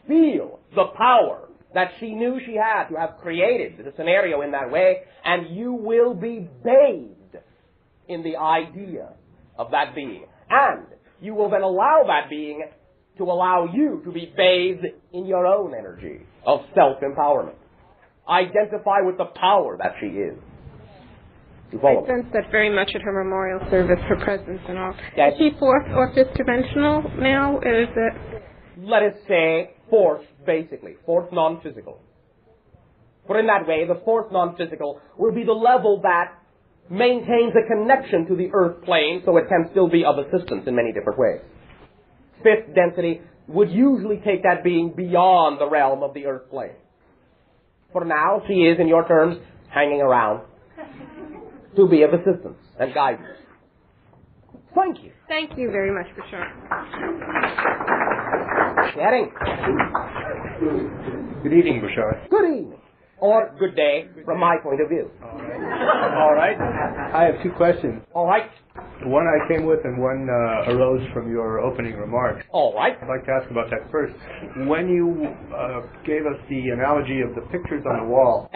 Feel the power that she knew she had to have created the scenario in that way, and you will be bathed in the idea of that being. And you will then allow that being to allow you to be bathed in your own energy of self-empowerment. Identify with the power that she is. You follow I sense that very much at her memorial service, her presence and all. Yes. Is she fourth or fifth dimensional now? Is it? Let us say fourth, basically. Fourth non-physical. For in that way, the fourth non-physical will be the level that maintains a connection to the earth plane, so it can still be of assistance in many different ways. Fifth density would usually take that being beyond the realm of the earth plane. For now, she is, in your terms, hanging around to be of assistance and guidance. Thank you. Thank you very much, Bashar. Sharing. Good evening, Bashar. Good evening. Or good day, from my point of view. All right. I have two questions. All right. One I came with and one arose from your opening remarks. All right. I'd like to ask about that first. When you gave us the analogy of the pictures on the wall,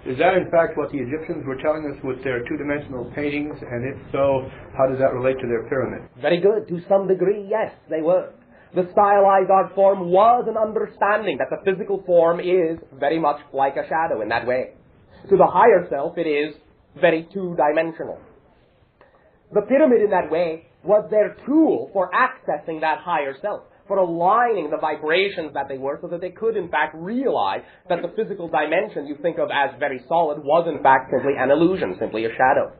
is that in fact what the Egyptians were telling us with their two-dimensional paintings? And if so, how does that relate to their pyramid? Very good. To some degree, yes, they were. The stylized art form was an understanding that the physical form is very much like a shadow in that way. To the higher self, it is very two-dimensional. The pyramid in that way was their tool for accessing that higher self, for aligning the vibrations that they were so that they could in fact realize that the physical dimension you think of as very solid was in fact simply an illusion, simply a shadow.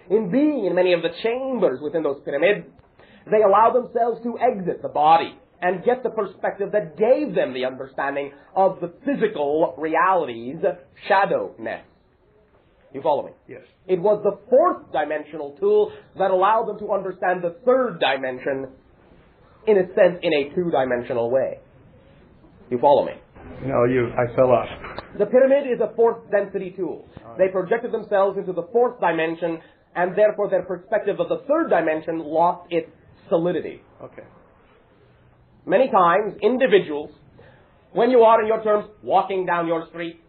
In being in many of the chambers within those pyramids, they allow themselves to exit the body and get the perspective that gave them the understanding of the physical reality's shadowness. You follow me? Yes. It was the fourth dimensional tool that allowed them to understand the third dimension, in a sense, in a two-dimensional way. You follow me? No, I fell off. The pyramid is a fourth density tool. They projected themselves into the fourth dimension, and therefore their perspective of the third dimension lost its solidity. Okay. Many times, individuals, when you are, in your terms, walking down your street,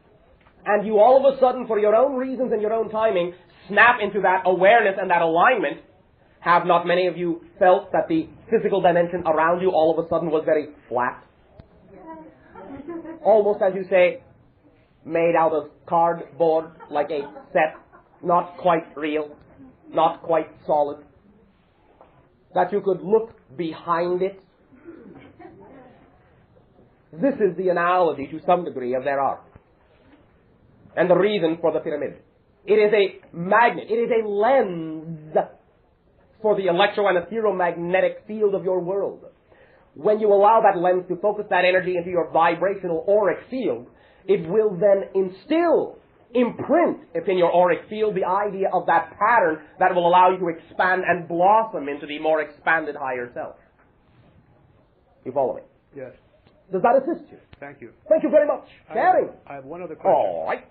and you all of a sudden, for your own reasons and your own timing, snap into that awareness and that alignment, have not many of you felt that the physical dimension around you all of a sudden was very flat? Almost, as you say, made out of cardboard, like a set, not quite real, not quite solid. That you could look behind it. This is the analogy, to some degree, of their art. And the reason for the pyramid. It is a magnet. It is a lens for the electro and ethereal-magnetic field of your world. When you allow that lens to focus that energy into your vibrational auric field, it will then imprint in your auric field the idea of that pattern that will allow you to expand and blossom into the more expanded higher self. You follow me? Yes. Does that assist you? Thank you. Thank you very much. Gary. I have one other question. All right.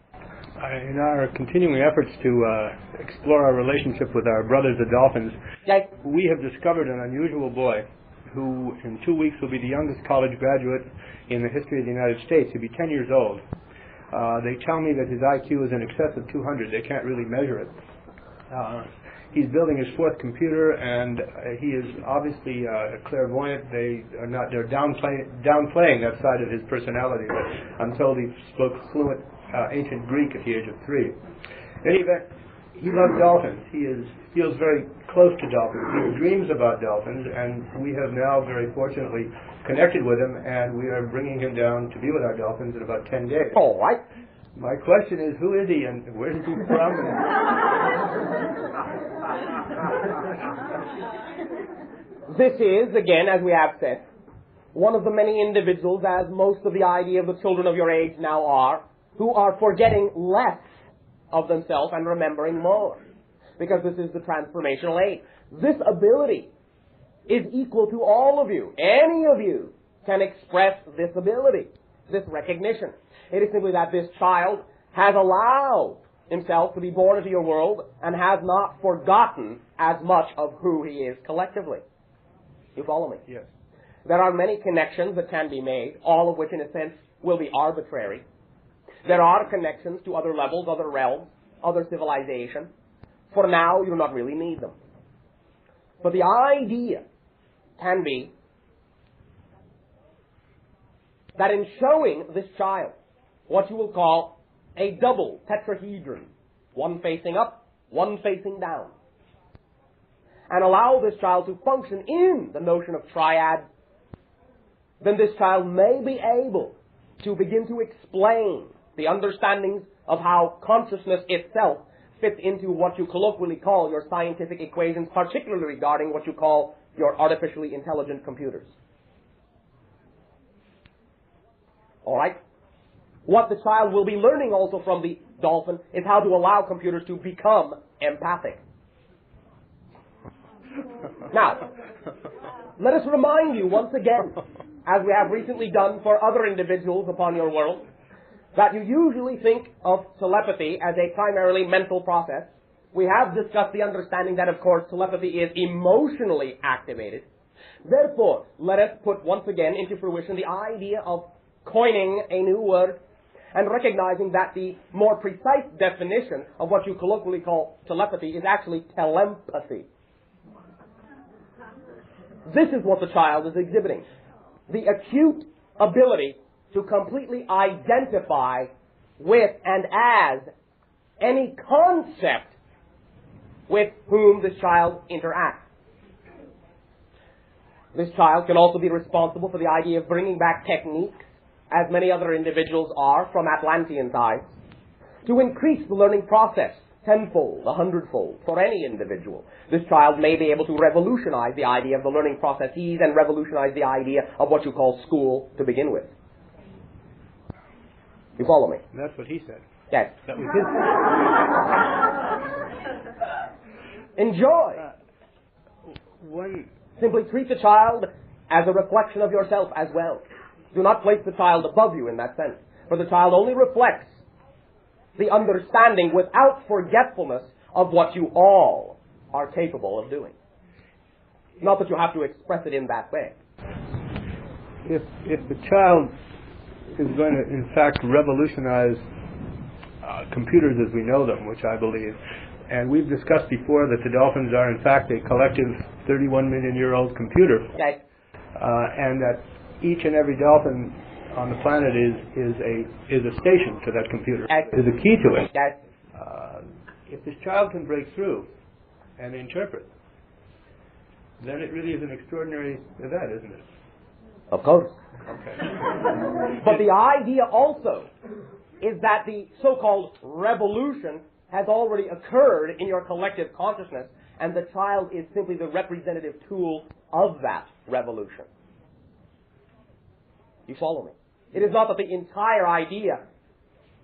In our continuing efforts to explore our relationship with our brothers the dolphins, Yes. we have discovered an unusual boy who in 2 weeks will be the youngest college graduate in the history of the United States. He'll be 10 years old. They tell me that his IQ is in excess of 200. They can't really measure it. He's building his fourth computer, and he is obviously clairvoyant. They're downplaying that side of his personality. But I'm told he spoke fluent ancient Greek at the age of 3. In any event, he loves dolphins. He feels very close to dolphins. He dreams about dolphins, and we have now very fortunately connected with him, and we are bringing him down to be with our dolphins in about 10 days. All right. My question is, who is he, and where is he from? This is, again, as we have said, one of the many individuals, as most of the idea of the children of your age now are, who are forgetting less of themselves and remembering more. Because this is the transformational age. This ability is equal to all of you. Any of you can express this ability, this recognition. It is simply that this child has allowed himself to be born into your world and has not forgotten as much of who he is collectively. You follow me? Yes. There are many connections that can be made, all of which in a sense will be arbitrary. There are connections to other levels, other realms, other civilization. For now, you do not really need them. But the idea can be that in showing this child what you will call a double tetrahedron, one facing up, one facing down, and allow this child to function in the notion of triad, then this child may be able to begin to explain the understandings of how consciousness itself fits into what you colloquially call your scientific equations, particularly regarding what you call your artificially intelligent computers. All right? What the child will be learning also from the dolphin is how to allow computers to become empathic. Now, let us remind you once again, as we have recently done for other individuals upon your world, that you usually think of telepathy as a primarily mental process. We have discussed the understanding that, of course, telepathy is emotionally activated. Therefore, let us put once again into fruition the idea of coining a new word and recognizing that the more precise definition of what you colloquially call telepathy is actually telempathy. This is what the child is exhibiting. The acute ability to completely identify with and as any concept with whom this child interacts. This child can also be responsible for the idea of bringing back techniques, as many other individuals are from Atlantean times, to increase the learning process tenfold, 100-fold for any individual. This child may be able to revolutionize the idea of the learning processes and revolutionize the idea of what you call school to begin with. You follow me? That's what he said. Yes. That was his. Enjoy. Simply treat the child as a reflection of yourself as well. Do not place the child above you in that sense, for the child only reflects the understanding without forgetfulness of what you all are capable of doing. Not that you have to express it in that way. If the child is going to, in fact, revolutionize computers as we know them, which I believe, and we've discussed before that the dolphins are, in fact, a collective 31-million-year-old computer, okay, and that each and every dolphin on the planet is a station to that computer, is a key to it. If this child can break through and interpret, then it really is an extraordinary event, isn't it? Of course. Okay. But the idea also is that the so-called revolution has already occurred in your collective consciousness, and the child is simply the representative tool of that revolution. You follow me? It is not that the entire idea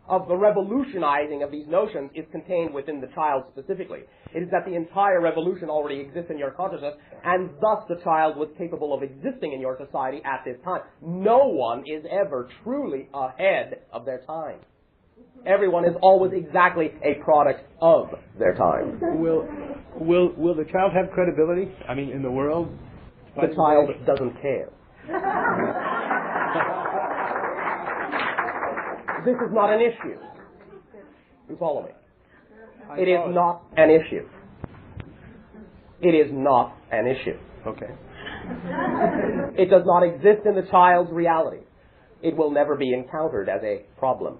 of the revolutionizing of these notions is contained within the child specifically. It is that the entire revolution already exists in your consciousness, and thus the child was capable of existing in your society at this time. No one is ever truly ahead of their time. Everyone is always exactly a product of their time. Will the child have credibility? I mean, in the world? The child doesn't care. This is not an issue. You follow me? It is not an issue. It is not an issue. Okay. It does not exist in the child's reality. It will never be encountered as a problem.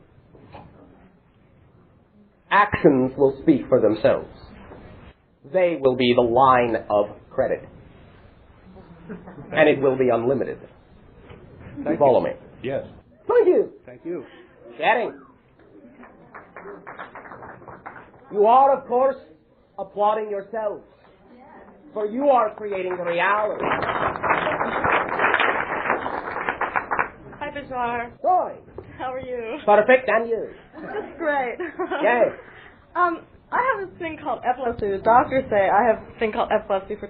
Actions will speak for themselves. They will be the line of credit. And it will be unlimited. You follow me? Yes. Thank you. Thank you. Chatting. You are, of course, applauding yourselves. For you are creating the reality. Hi, Bashar. Hi. How are you? Perfect, and you? That's great. Yes. I have this thing called epilepsy. The doctors say I have a thing called epilepsy. For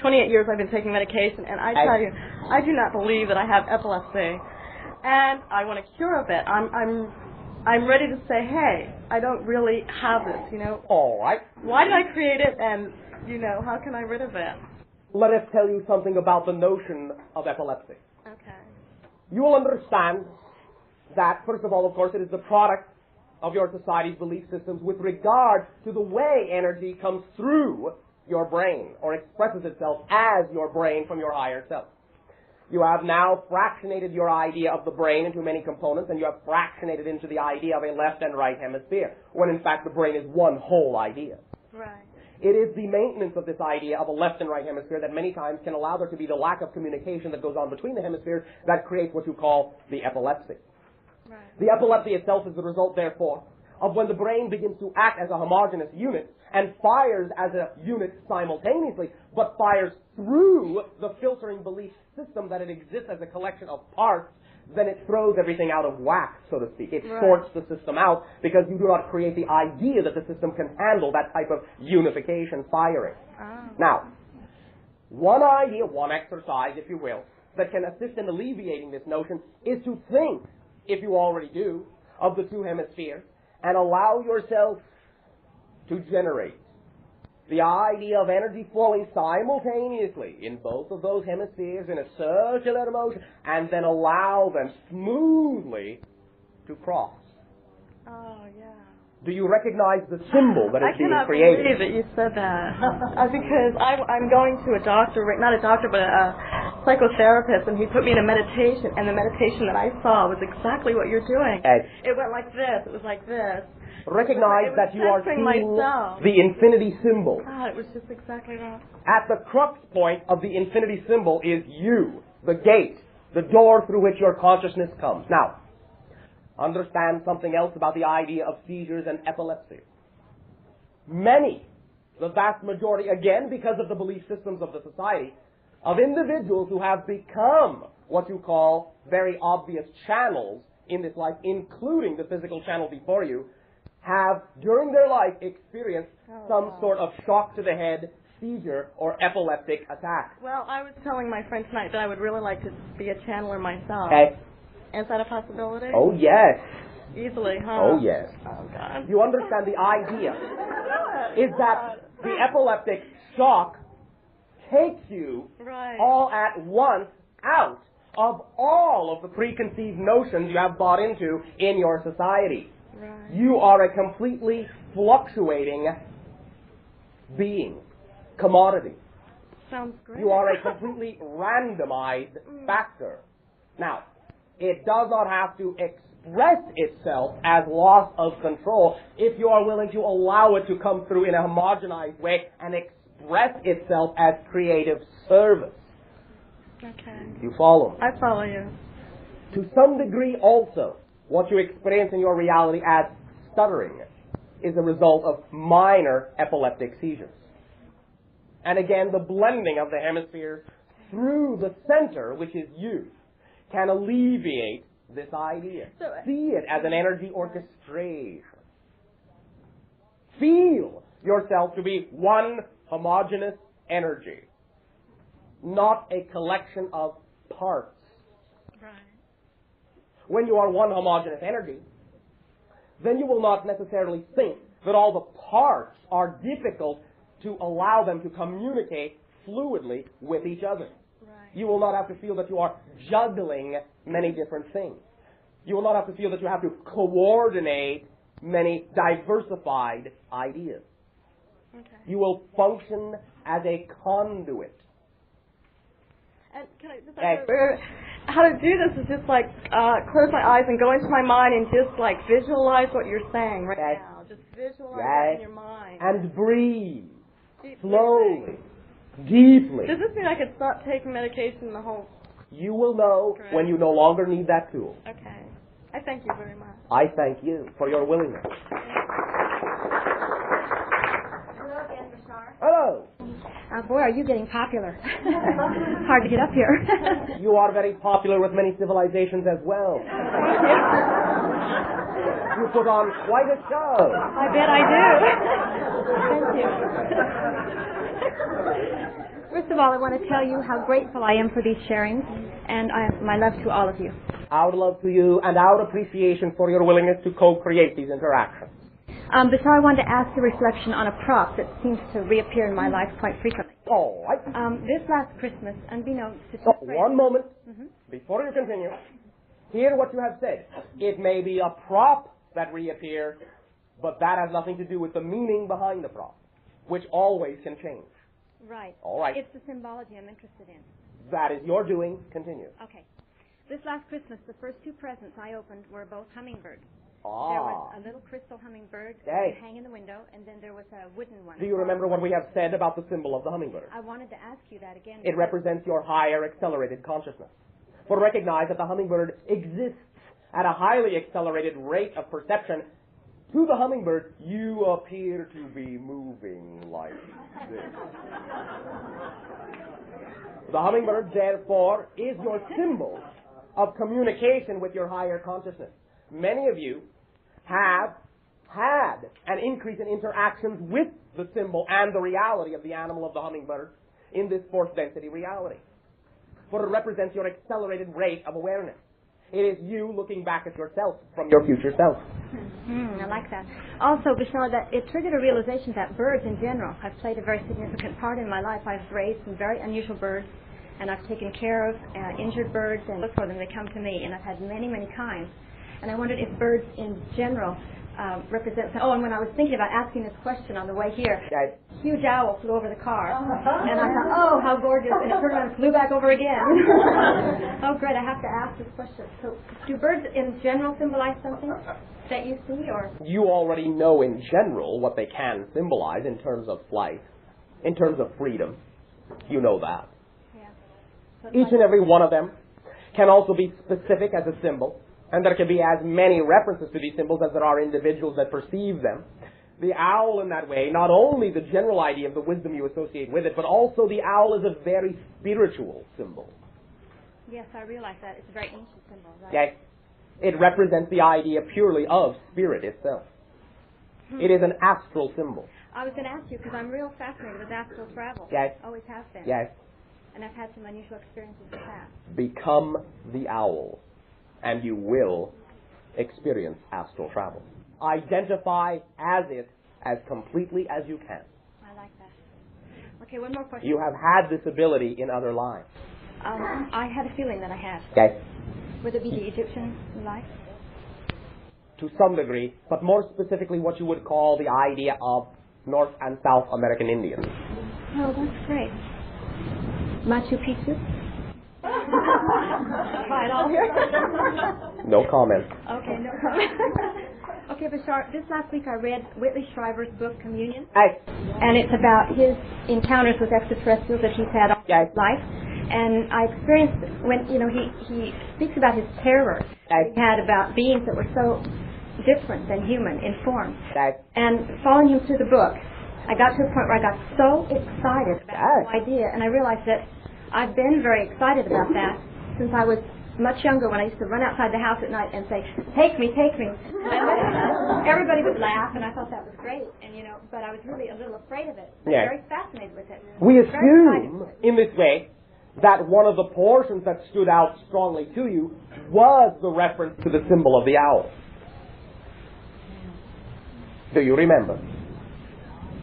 28 years I've been taking medication, and I tell you, I do not believe that I have epilepsy. And I want a cure of it. I'm ready to say, hey, I don't really have this, you know. All right. Why did I create it, and, you know, how can I rid of it? Let us tell you something about the notion of epilepsy. Okay. You will understand that, first of all, of course, it is the product of your society's belief systems with regard to the way energy comes through your brain or expresses itself as your brain from your higher self. You have now fractionated your idea of the brain into many components, and you have fractionated into the idea of a left and right hemisphere, when in fact the brain is one whole idea. Right. It is the maintenance of this idea of a left and right hemisphere that many times can allow there to be the lack of communication that goes on between the hemispheres that creates what you call the epilepsy. Right. The epilepsy itself is the result, therefore, of when the brain begins to act as a homogeneous unit and fires as a unit simultaneously, but fires through the filtering belief system that it exists as a collection of parts, then it throws everything out of whack, so to speak. It sorts the system out because you do not create the idea that the system can handle that type of unification firing. Oh. Now, one idea, one exercise, if you will, that can assist in alleviating this notion is to think, if you already do, of the two hemispheres and allow yourself to generate the idea of energy flowing simultaneously in both of those hemispheres in a circular motion, and then allow them smoothly to cross. Oh, yeah. Do you recognize the symbol that is being created? I cannot believe that you said that. Because I'm going to a doctor, not a doctor, but a psychotherapist, and he put me in a meditation, and the meditation that I saw was exactly what you're doing. It went like this. It was like this. Recognize that you are seeing the infinity symbol. God, it was just exactly that. At the crux point of the infinity symbol is you, the gate, the door through which your consciousness comes. Now, understand something else about the idea of seizures and epilepsy. Many, the vast majority, again because of the belief systems of the society, of individuals who have become what you call very obvious channels in this life, including the physical channel before you, have, during their life, experienced some sort of shock to the head, seizure, or epileptic attack. Well, I was telling my friend tonight that I would really like to be a channeler myself. Is that a possibility? Oh, yes. Easily, huh? Oh, yes. Oh, God. You understand the idea is that the epileptic shock takes you all at once out of all of the preconceived notions you have bought into in your society. Right. You are a completely fluctuating being, commodity. Sounds great. You are a completely randomized factor. Now, it does not have to express itself as loss of control if you are willing to allow it to come through in a homogenized way and express itself as creative service. Okay. You follow me? I follow you. To some degree also, what you experience in your reality as stuttering is a result of minor epileptic seizures. And again, the blending of the hemispheres through the center, which is you, can alleviate this idea. See it as an energy orchestration. Feel yourself to be one homogeneous energy, not a collection of parts. Right. When you are one homogeneous energy, then you will not necessarily think that all the parts are difficult to allow them to communicate fluidly with each other. Right. You will not have to feel that you are juggling many different things. You will not have to feel that you have to coordinate many diversified ideas. Okay. You will function as a conduit. And can I just how to do this is just like close my eyes and go into my mind and just like visualize what you're saying right now. Just visualize it in your mind. And breathe Deep slowly, deeply. Does this mean I could stop taking medication the whole? You will know when you no longer need that tool. Okay. I thank you very much. I thank you for your willingness. Hello again, Bashar. Hello. Boy, are you getting popular. Hard to get up here. You are very popular with many civilizations as well. You put on quite a show. I bet I do. Thank you. First of all, I want to tell you how grateful I am for these sharings, and my love to all of you. Our love to you and our appreciation for your willingness to co-create these interactions. Before I wanted to ask a reflection on a prop that seems to reappear in my life quite frequently. All right. This last Christmas, unbeknownst to one moment. Before you continue, hear what you have said. It may be a prop that reappears, but that has nothing to do with the meaning behind the prop, which always can change. Right. All right. It's the symbology I'm interested in. That is your doing. Continue. Okay. This last Christmas, the first two presents I opened were both hummingbirds. Ah. There was a little crystal hummingbird that you hang in the window, and then there was a wooden one. Do you remember what we have said about the symbol of the hummingbird? I wanted to ask you that again. It represents your higher accelerated consciousness. For recognize that the hummingbird exists at a highly accelerated rate of perception. To the hummingbird, you appear to be moving like this. The hummingbird, therefore, is your symbol of communication with your higher consciousness. Many of you have had an increase in interactions with the symbol and the reality of the animal of the hummingbird in this force density reality. For it represents your accelerated rate of awareness. It is you looking back at yourself from your future self. I like that. Also, Bashar, that it triggered a realization that birds in general have played a very significant part in my life. I've raised some very unusual birds, and I've taken care of injured birds and look for them. They come to me, and I've had many, many kinds. And I wondered if birds in general represent... Oh, and when I was thinking about asking this question on the way here, a huge owl flew over the car. And I thought, oh, how gorgeous. And it turned around and flew back over again. Oh, great, I have to ask this question. So do birds in general symbolize something that you see? Or you already know in general what they can symbolize in terms of flight, in terms of freedom. You know that. Yeah. So each and every one of them can also be specific as a symbol. And there can be as many references to these symbols as there are individuals that perceive them. The owl in that way, not only the general idea of the wisdom you associate with it, but also the owl is a very spiritual symbol. Yes, I realize that. It's a very ancient symbol, right? Yes. It represents the idea purely of spirit itself. It is an astral symbol. I was going to ask you, because I'm real fascinated with astral travel. Yes. Always have been. Yes. And I've had some unusual experiences with that. Become the owl, and you will experience astral travel. Identify as it as completely as you can. I like that. Okay, one more question. You have had this ability in other lives. I had a feeling that I had. Okay. Would it be the Egyptian life? To some degree, but more specifically what you would call the idea of North and South American Indians. Oh, that's great. Machu Picchu? Try it all here? No comment. Okay, no comment. Okay, Bashar, this last week I read Whitley Shriver's book, Communion. Hey. And it's about his encounters with extraterrestrials that he's had all his life. And I experienced when, he speaks about his terror he had about beings that were so different than human in form. And following him through the book, I got to a point where I got so excited about the idea, and I realized that I've been very excited about that since I was much younger when I used to run outside the house at night and say, "Take me, take me." And then everybody would laugh, and I thought that was great. And but I was really a little afraid of it. But very fascinated with it. We assume in this way that one of the portions that stood out strongly to you was the reference to the symbol of the owl. Do you remember?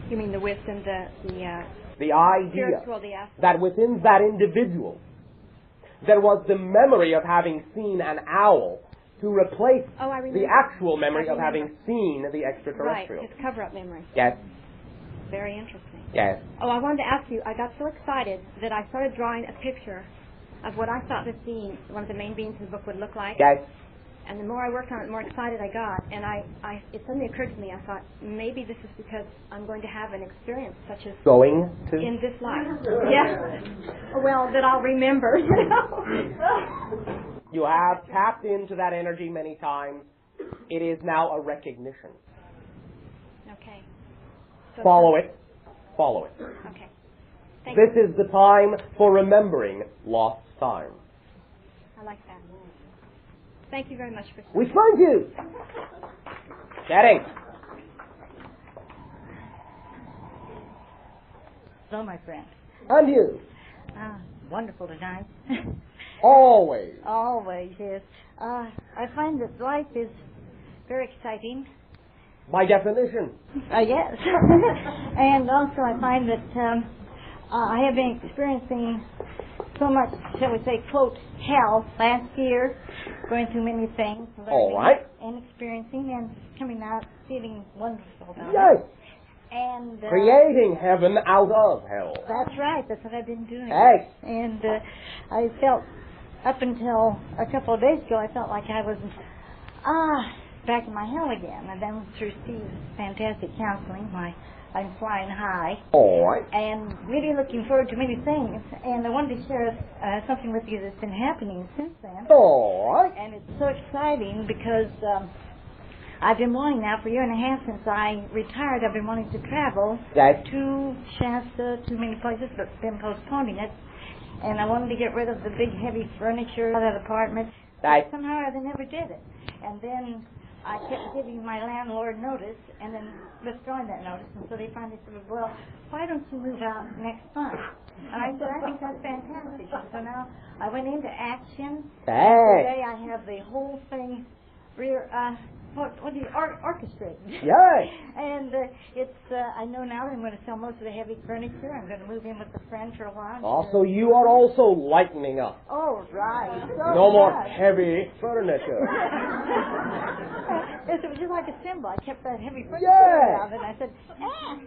You mean the wisdom, the idea that within that individual there was the memory of having seen an owl to replace the actual memory of having seen the extraterrestrial. Right, his cover-up memory. Yes. Very interesting. Yes. Oh, I wanted to ask you, I got so excited that I started drawing a picture of what I thought this being, one of the main beings in the book would look like. Yes. And the more I worked on it, the more excited I got. And it suddenly occurred to me, I thought, maybe this is because I'm going to have an experience such as in this life. Yeah. Well, that I'll remember, You have tapped into that energy many times. It is now a recognition. Okay. So Follow it. Follow it. Okay. This is the time for remembering lost time. I like that. Thank you very much for... We thank you. Chatting. So, my friend. And you. Wonderful tonight. Always. Always, yes. I find that life is very exciting. By definition. Yes. And also I find that I have been experiencing so much, shall we say, quote, hell last year, going through many things, learning and experiencing and coming out feeling wonderful about it. And creating heaven out of hell. That's right. That's what I've been doing. Hey. And I felt, up until a couple of days ago, I felt like I was back in my hell again. And then through Steve's fantastic counseling, I'm flying high. All right. And really looking forward to many things. And I wanted to share something with you that's been happening since then. All right. And it's so exciting because I've been wanting now for a year and a half since I retired. I've been wanting to travel to Shasta, to many places, but been postponing it. And I wanted to get rid of the big heavy furniture out of that apartment. But somehow I never did it. And then I kept giving my landlord notice and then withdrawing that notice. And so they finally said, well, why don't you move out next month? And I said, I think that's fantastic. So now I went into action. Today I have the whole thing what do you orchestrate? Yes. And it's I know now that I'm going to sell most of the heavy furniture. I'm going to move in with a friend for a while. Also, you are also lightening up. Oh, right. No more heavy furniture. It was just like a symbol. I kept that heavy furniture around, and I said,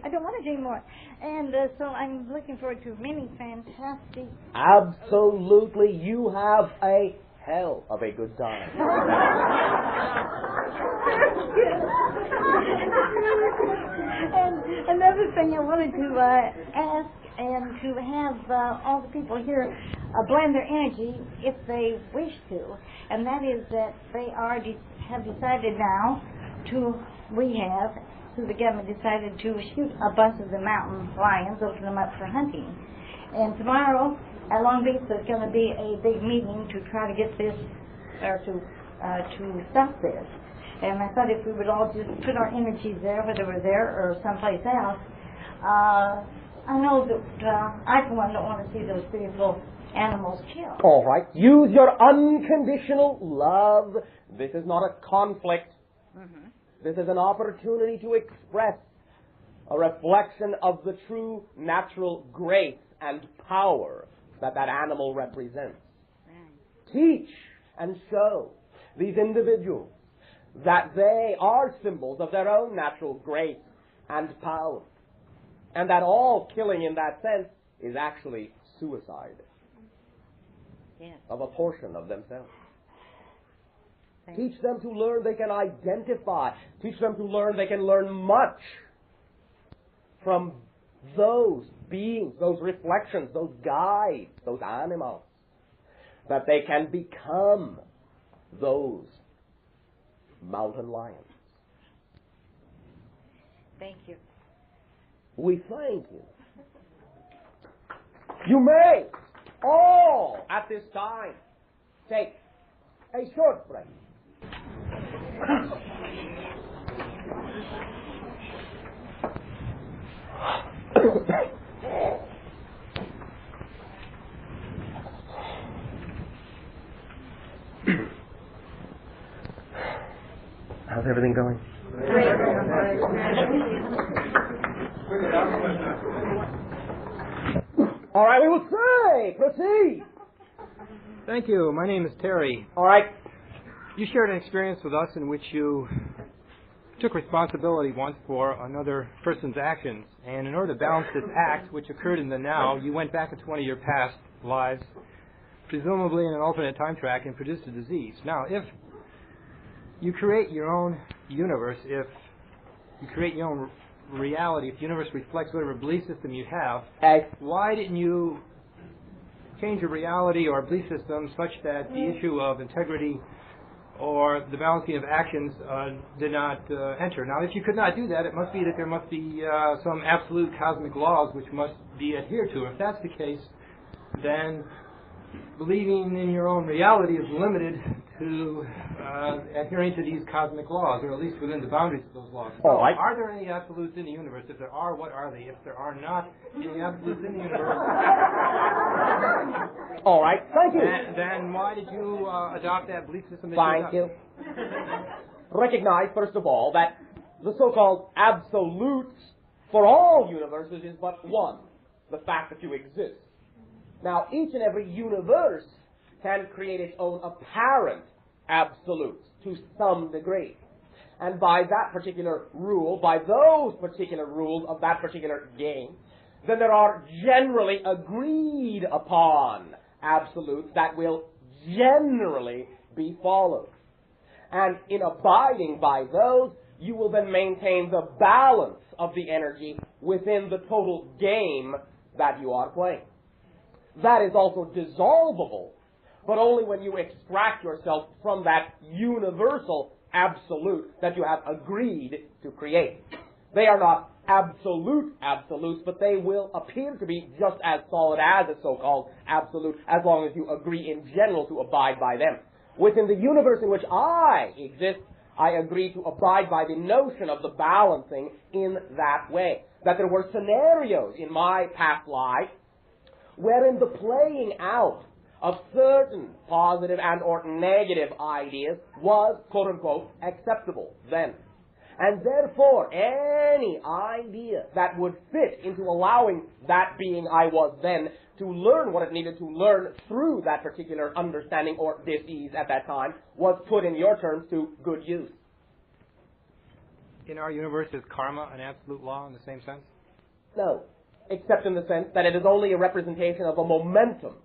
I don't want it anymore. And so I'm looking forward to many fantastic... Absolutely. You have a hell of a good time. And another thing I wanted to ask and to have all the people here blend their energy if they wish to, and that is that they have decided now through the government decided to shoot a bunch of the mountain lions, open them up for hunting. And tomorrow at Long Beach there's going to be a big meeting to try to get this, or to stop this. And I thought if we would all just put our energies there, whether we're there or someplace else, I know that I, for one, don't want to see those beautiful animals killed. All right. Use your unconditional love. This is not a conflict. Mm-hmm. This is an opportunity to express a reflection of the true natural grace and power that animal represents. Right. Teach and show these individuals that they are symbols of their own natural grace and power, and that all killing in that sense is actually suicide of a portion of themselves. Teach them to learn they can identify. Teach them to learn they can learn much from those beings, those reflections, those guides, those animals, that they can become those mountain lions. Thank you. We thank you. You may all at this time take a short break. How's everything going? All right, we will say, proceed. Thank you. My name is Terry. All right. You shared an experience with us in which you took responsibility once for another person's actions, and in order to balance this act, which occurred in the now, you went back into one of your past lives, presumably in an alternate time track, and produced a disease. Now, if you create your own universe, if you create your own reality, if the universe reflects whatever belief system you have, why didn't you change your reality or belief system such that the issue of integrity or the balancing of actions did not enter? Now, if you could not do that, it must be that there must be some absolute cosmic laws which must be adhered to. If that's the case, then believing in your own reality is limited to adhering to these cosmic laws, or at least within the boundaries of those laws. So, are there any absolutes in the universe? If there are, what are they? If there are not any absolutes in the universe, all right, thank you. Then why did you adopt that belief system? Thank you. Recognize, first of all, that the so-called absolutes for all universes is but one, the fact that you exist. Now, each and every universe can create its own apparent absolutes to some degree. And by that particular rule, by those particular rules of that particular game, then there are generally agreed upon absolutes that will generally be followed. And in abiding by those, you will then maintain the balance of the energy within the total game that you are playing. That is also dissolvable, but only when you extract yourself from that universal absolute that you have agreed to create. They are not absolute absolutes, but they will appear to be just as solid as a so-called absolute, as long as you agree in general to abide by them. Within the universe in which I exist, I agree to abide by the notion of the balancing in that way. That there were scenarios in my past life wherein the playing out of certain positive and or negative ideas was, quote-unquote, acceptable then. And therefore, any idea that would fit into allowing that being I was then to learn what it needed to learn through that particular understanding or dis-ease at that time was put, in your terms, to good use. In our universe, is karma an absolute law in the same sense? No, except in the sense that it is only a representation of a momentum.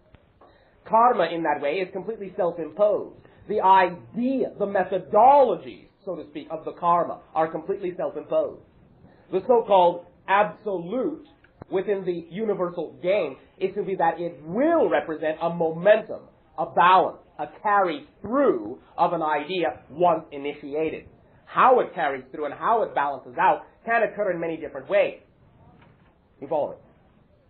Karma, in that way, is completely self-imposed. The idea, the methodologies, so to speak, of the karma are completely self-imposed. The so-called absolute within the universal game is simply that it will represent a momentum, a balance, a carry-through of an idea once initiated. How it carries through and how it balances out can occur in many different ways. You follow me?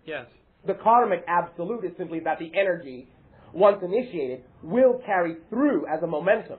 Yes. The karmic absolute is simply that the energy, once initiated, will carry through as a momentum.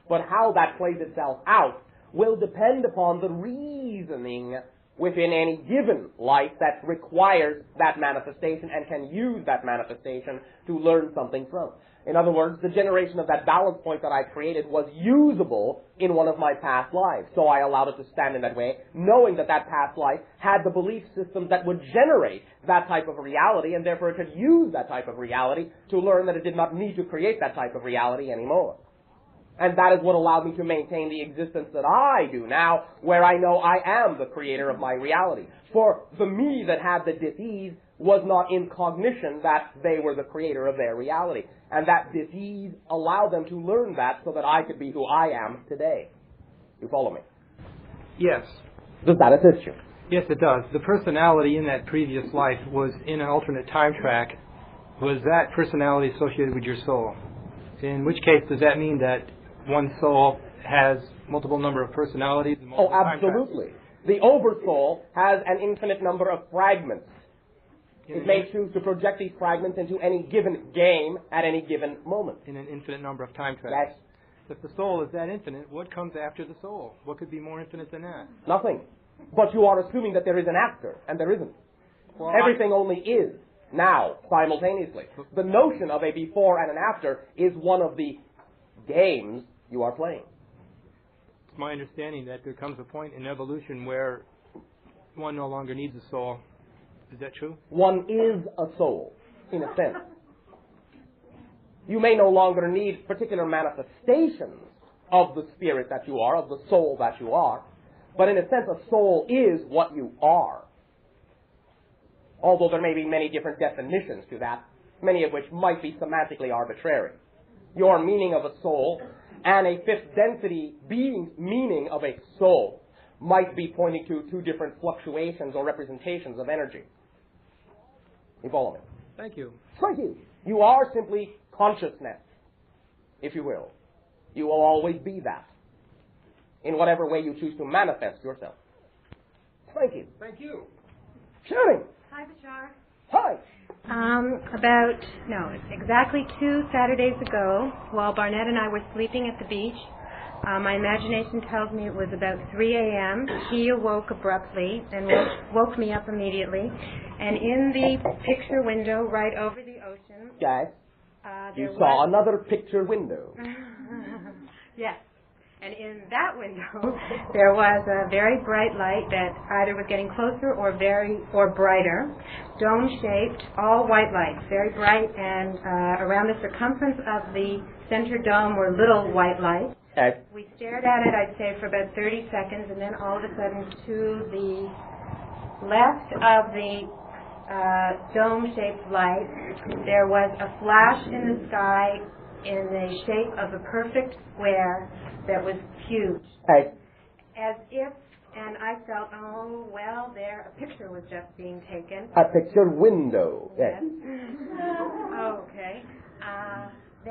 But how that plays itself out will depend upon the reasoning within any given life that requires that manifestation and can use that manifestation to learn something from. In other words, the generation of that balance point that I created was usable in one of my past lives. So I allowed it to stand in that way, knowing that that past life had the belief systems that would generate that type of reality, and therefore it could use that type of reality to learn that it did not need to create that type of reality anymore. And that is what allowed me to maintain the existence that I do now, where I know I am the creator of my reality. For the me that had the dis-ease was not in cognition that they were the creator of their reality. And that dis-ease allowed them to learn that so that I could be who I am today. You follow me? Yes. Does that assist you? Yes, it does. The personality in that previous life was in an alternate time track. Was that personality associated with your soul? In which case, does that mean that one soul has multiple number of personalities? And absolutely. The oversoul has an infinite number of fragments. It may choose to project these fragments into any given game at any given moment. In an infinite number of time tracks. Yes. If the soul is that infinite, what comes after the soul? What could be more infinite than that? Nothing. But you are assuming that there is an after, and there isn't. Well, everything only is now, simultaneously. The notion of a before and an after is one of the games you are playing. It's my understanding that there comes a point in evolution where one no longer needs a soul. Is that true? One is a soul, in a sense. You may no longer need particular manifestations of the spirit that you are, of the soul that you are, but in a sense a soul is what you are. Although there may be many different definitions to that, many of which might be semantically arbitrary. Your meaning of a soul and a fifth density being's meaning of a soul might be pointing to two different fluctuations or representations of energy. You follow me? Thank you. Thank you. You are simply consciousness, if you will. You will always be that, in whatever way you choose to manifest yourself. Thank you. Thank you. Shooting. Hi, Bashar. Hi. Exactly 2 Saturdays ago, while Barnett and I were sleeping at the beach, my imagination tells me it was about 3 a.m. He awoke abruptly and woke me up immediately. And in the picture window right over the ocean... Yes. You saw another picture window. Yes. And in that window, there was a very bright light that either was getting closer or brighter, dome-shaped, all white lights, very bright, and around the circumference of the center dome were little white lights. Okay. We stared at it, I'd say, for about 30 seconds, and then all of a sudden, to the left of the dome-shaped light, there was a flash in the sky in the shape of a perfect square that was huge. Hey. As if, and I felt, a picture was just being taken. A picture window. Yes. Okay.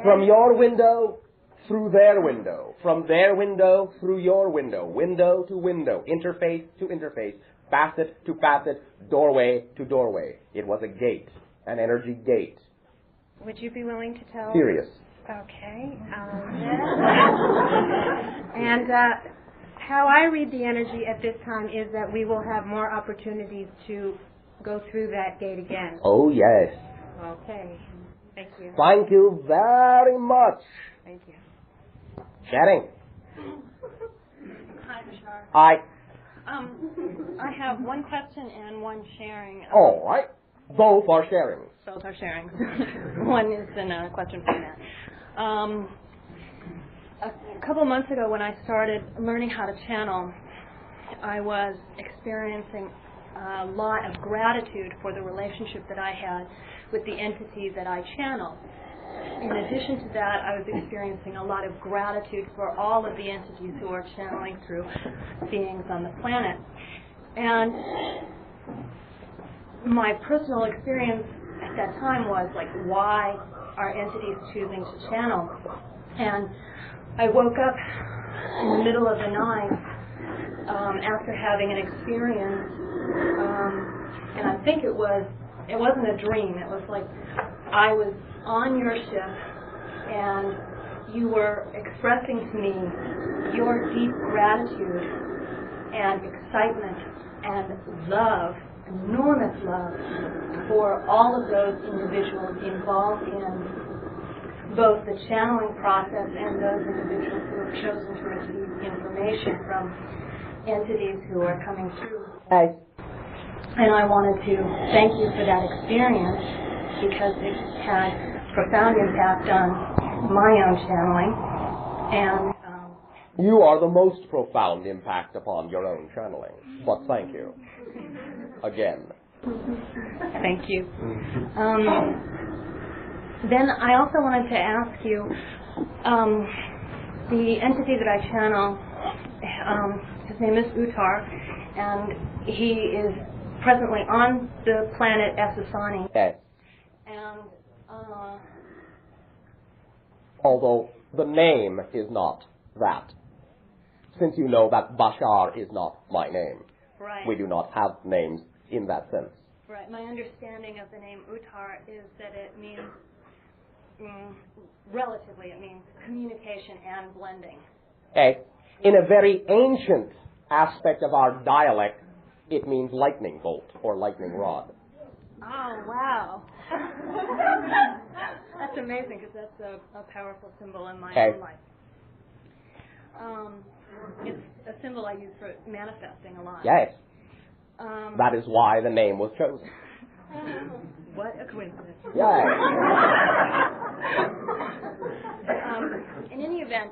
From your window through their window. From their window through your window. Window to window. Interface to interface. Facet to facet. Doorway to doorway. It was a gate. An energy gate. Would you be willing to tell? Serious. Okay. And how I read the energy at this time is that we will have more opportunities to go through that gate again. Oh, yes. Okay. Thank you. Thank you very much. Thank you. Chatting. Hi, Bashar. Hi. I have one question and one sharing. All right. Both are sharing. Both are sharing. One is in a question format. A couple of months ago when I started learning how to channel, I was experiencing a lot of gratitude for the relationship that I had with the entities that I channeled. In addition to that, I was experiencing a lot of gratitude for all of the entities who are channeling through beings on the planet. And my personal experience at that time was like, why are entities choosing to channel? And I woke up in the middle of the night after having an experience, and I think it wasn't a dream. It was like I was on your ship, and you were expressing to me your deep gratitude and excitement and love, enormous love, for all of those individuals involved in both the channeling process and those individuals who have chosen to receive information from entities who are coming through. And I wanted to thank you for that experience because it had profound impact on my own channeling. And you are the most profound impact upon your own channeling. But thank you. Again. Thank you. Then I also wanted to ask you, the entity that I channel, his name is Uttar, and he is presently on the planet Essassani. Yes. And although the name is not that, since you know that Bashar is not my name. Right. We do not have names in that sense. Right. My understanding of the name Uttar is that it means, relatively, it means communication and blending. Okay. In a very ancient aspect of our dialect, it means lightning bolt or lightning rod. Oh, wow. That's amazing because that's a powerful symbol in my own life. It's a symbol I use for manifesting a lot. Yes. That is why the name was chosen. What a coincidence. Yes. In any event,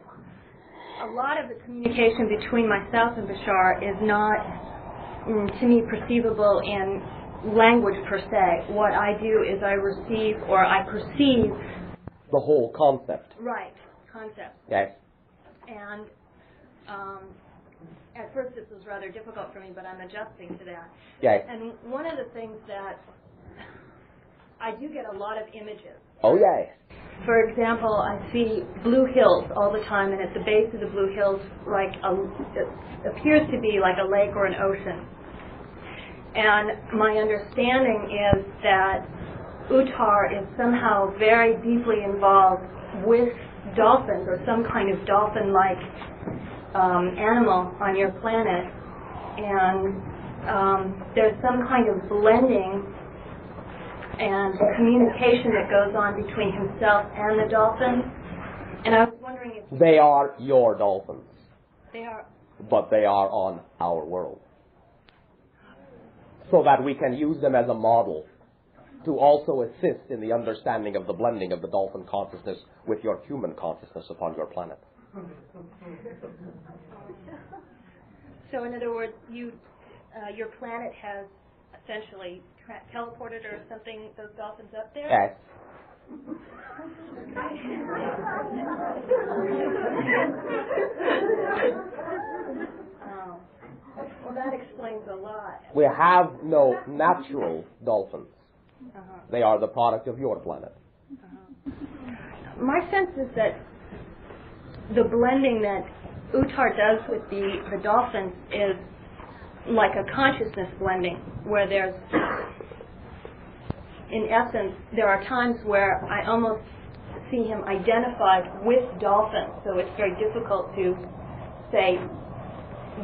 a lot of the communication between myself and Bashar is not, to me, perceivable in language per se. What I do is I receive or I perceive the whole concept. Right, concept. Yes. And at first this was rather difficult for me, but I'm adjusting to that. Yes. And one of the things that I do get a lot of images. Oh, yes. For example, I see blue hills all the time, and at the base of the blue hills, it appears to be like a lake or an ocean. And my understanding is that Uttar is somehow very deeply involved with dolphins or some kind of dolphin-like animal on your planet, and there's some kind of blending and communication that goes on between himself and the dolphins. And I was wondering if they are your dolphins. They are. But they are on our world. So that we can use them as a model to also assist in the understanding of the blending of the dolphin consciousness with your human consciousness upon your planet. So in other words, your planet has essentially teleported or something those dolphins up there? Yes. Well, that explains a lot. We have no natural dolphins. They are the product of your planet. My sense is that the blending that Uttar does with the dolphins is like a consciousness blending, where there's, in essence, there are times where I almost see him identified with dolphins, so it's very difficult to say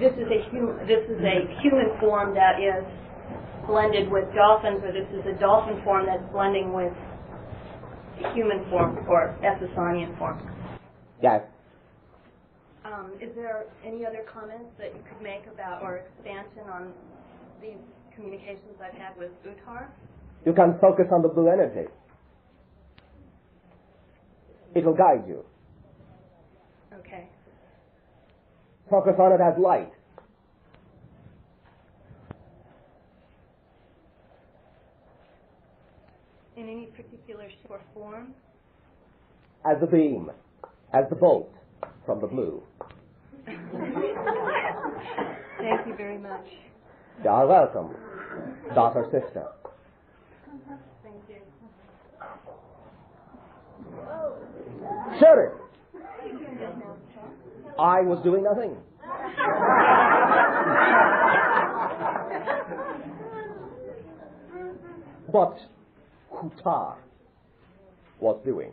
this is a human form that is blended with dolphins, or this is a dolphin form that's blending with human form or Ethosonian form. Yes. Is there any other comments that you could make about or expansion on these communications I've had with Uttar? You can focus on the blue energy. It will guide you. Okay. Focus on it as light. In any particular shape or form? As the beam, as the bolt from the blue. Thank you very much. You are welcome, daughter, sister. Thank you. Sure. I was doing nothing. But Uttar was doing.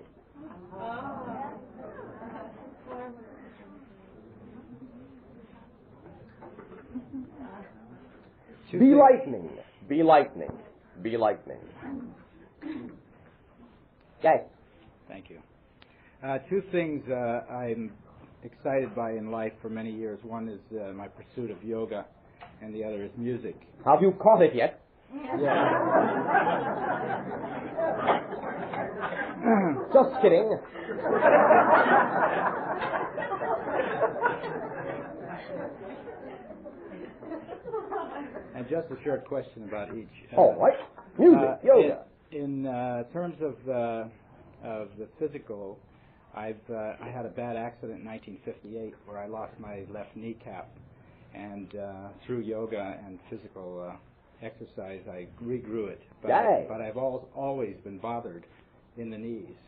Be lightning, be lightning, be lightning. Yes. Thank you. Two things I'm excited by in life for many years. One is my pursuit of yoga, and the other is music. Have you caught it yet? Yeah. Just kidding. And just a short question about each. All right. Music, yoga. In terms of the physical, I had a bad accident in 1958 where I lost my left kneecap, and through yoga and physical exercise, I regrew it. But I've always been bothered in the knees,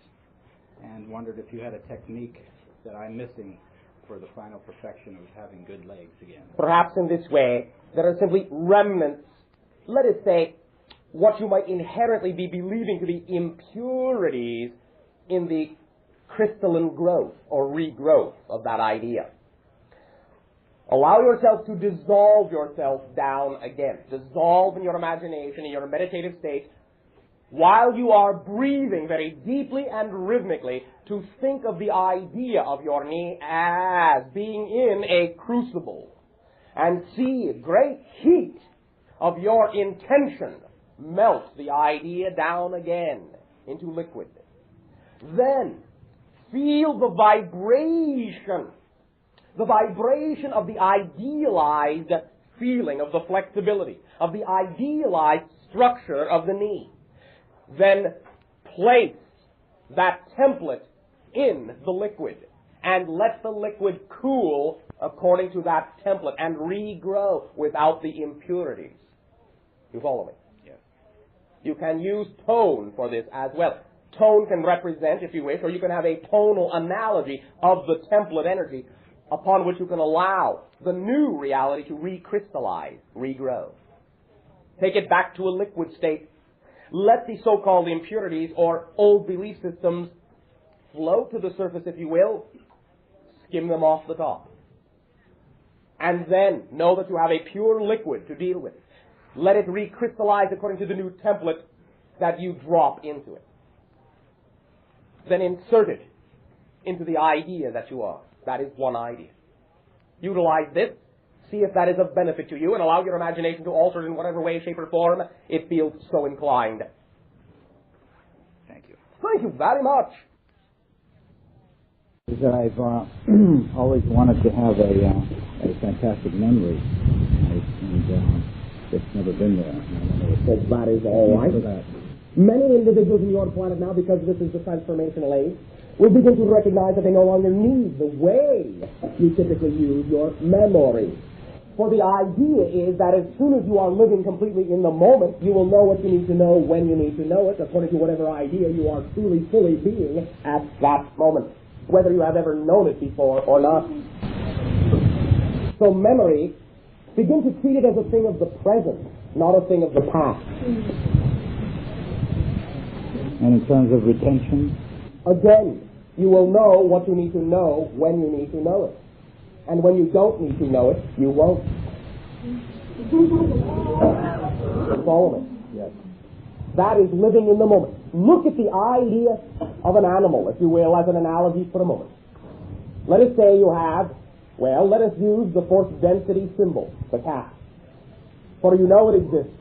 and wondered if you had a technique that I'm missing for the final perfection of having good legs again. Perhaps in this way, there are simply remnants, let us say, what you might inherently be believing to be impurities in the crystalline growth or regrowth of that idea. Allow yourself to dissolve yourself down again. Dissolve in your imagination, in your meditative state, while you are breathing very deeply and rhythmically, to think of the idea of your knee as being in a crucible, and see great heat of your intention melt the idea down again into liquid. Then feel the vibration of the idealized feeling, of the flexibility, of the idealized structure of the knee. Then place that template in the liquid and let the liquid cool according to that template and regrow without the impurities. You follow me? Yes. You can use tone for this as well. Tone can represent, if you wish, or you can have a tonal analogy of the template energy upon which you can allow the new reality to recrystallize, regrow. Take it back to a liquid state. Let the so-called impurities or old belief systems float to the surface, if you will. Skim them off the top. And then know that you have a pure liquid to deal with. Let it recrystallize according to the new template that you drop into it. Then insert it into the idea that you are. That is one idea. Utilize this. See if that is of benefit to you, and allow your imagination to alter it in whatever way, shape, or form it feels so inclined. Thank you. Thank you very much. I've always wanted to have a fantastic memory, and it's never been there. So that is all right. Many individuals on your planet now, because this is the transformational age, will begin to recognize that they no longer need the way you typically use your memory. For the idea is that as soon as you are living completely in the moment, you will know what you need to know when you need to know it, according to whatever idea you are truly, fully being at that moment, whether you have ever known it before or not. So memory, begin to treat it as a thing of the present, not a thing of the past. And in terms of retention? Again, you will know what you need to know when you need to know it. And when you don't need to know it, you won't. Follow me? Yes. That is living in the moment. Look at the idea of an animal, if you will, as an analogy for a moment. Let us say you have, well, let us use the force density symbol, the cat. For you know it exists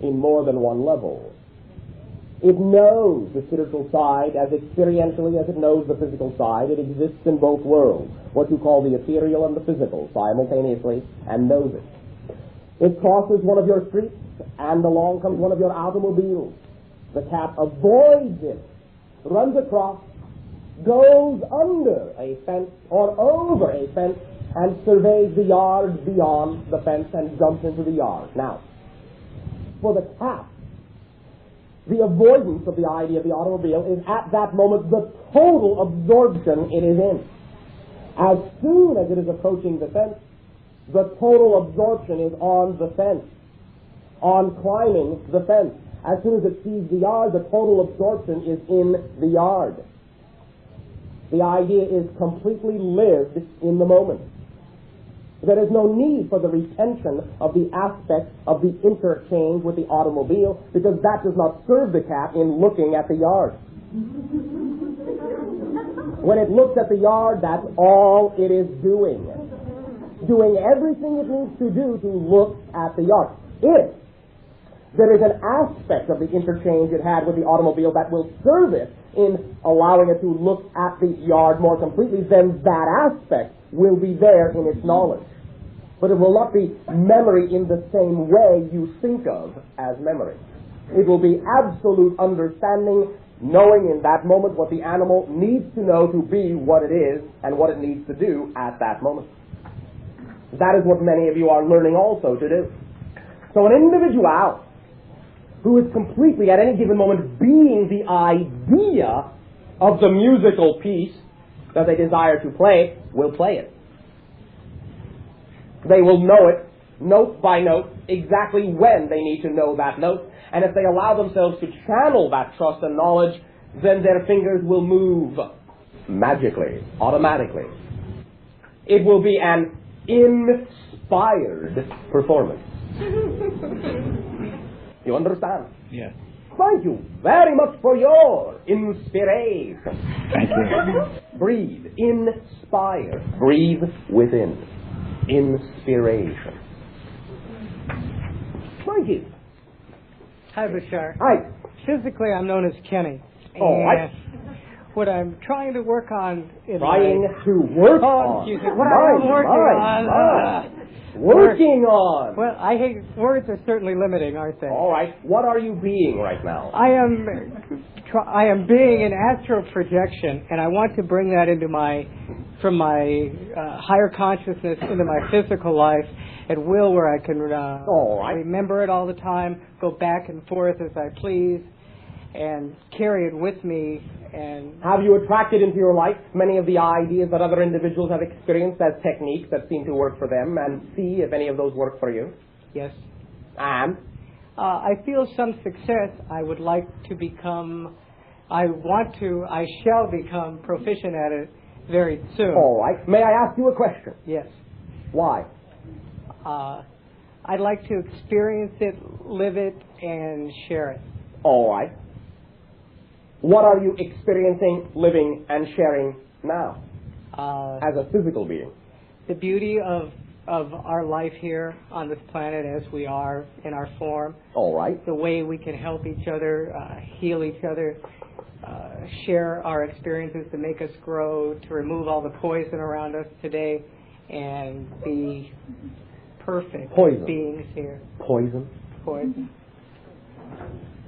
in more than one level. It knows the spiritual side as experientially as it knows the physical side. It exists in both worlds, what you call the ethereal and the physical, simultaneously, and knows it. It crosses one of your streets, and along comes one of your automobiles. The cat avoids it, runs across, goes under a fence or over a fence, and surveys the yard beyond the fence and jumps into the yard. Now, for the cat, the avoidance of the idea of the automobile is at that moment the total absorption it is in. As soon as it is approaching the fence, the total absorption is on the fence, on climbing the fence. As soon as it sees the yard, the total absorption is in the yard. The idea is completely lived in the moment. There is no need for the retention of the aspect of the interchange with the automobile, because that does not serve the cat in looking at the yard. When it looks at the yard, that's all it is doing. Doing everything it needs to do to look at the yard. If there is an aspect of the interchange it had with the automobile that will serve it in allowing it to look at the yard more completely, then that aspect will be there in its knowledge. But it will not be memory in the same way you think of as memory. It will be absolute understanding, knowing in that moment what the animal needs to know to be what it is and what it needs to do at that moment. That is what many of you are learning also to do. So an individual who is completely at any given moment being the idea of the musical piece that they desire to play will play it. They will know it, note by note, exactly when they need to know that note, And if they allow themselves to channel that trust and knowledge, then their fingers will move magically, automatically. It will be an inspired performance. You understand? Yes. Thank you very much for your inspiration. Thank you. Breathe. Inspire. Breathe within. Inspiration. Thank you. Hi, Bashar. Hi. Physically, I'm known as Kenny. Oh, and what I'm trying to work on in Trying my... to work oh, on. excuse me. What I am working on... Working on. Well, I hate... Words are certainly limiting, aren't they? All right. What are you being right now? I am being an astral projection, and I want to bring that into from my higher consciousness into my physical life at will, where I can remember it all the time, go back and forth as I please, and carry it with me. And have you attracted into your life many of the ideas that other individuals have experienced as techniques that seem to work for them, and see if any of those work for you? Yes. And? I feel some success. I would like to become, I shall become proficient at it very soon. All right. May I ask you a question? Yes. Why? I'd like to experience it, live it, and share it. All right. What are you experiencing, living, and sharing now as a physical being? The beauty of our life here on this planet as we are in our form. All right. The way we can help each other, heal each other, share our experiences to make us grow, to remove all the poison around us today, and be perfect beings here. Poison? Poison.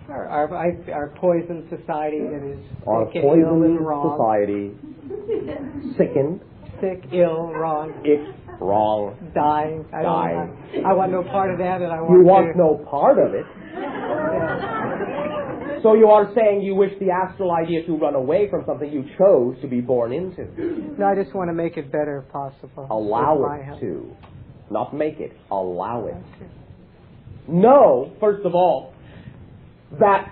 Our poison society that is our sick, ill, and wrong. Society, sickened, sick, ill, wrong, wrong, dying. I want no part of that, and I want. You want no part of it. Yeah. So you are saying you wish the astral idea to run away from something you chose to be born into? No, I just want to make it better if possible. Allow it to, not make it. Allow it. Know, first of all, that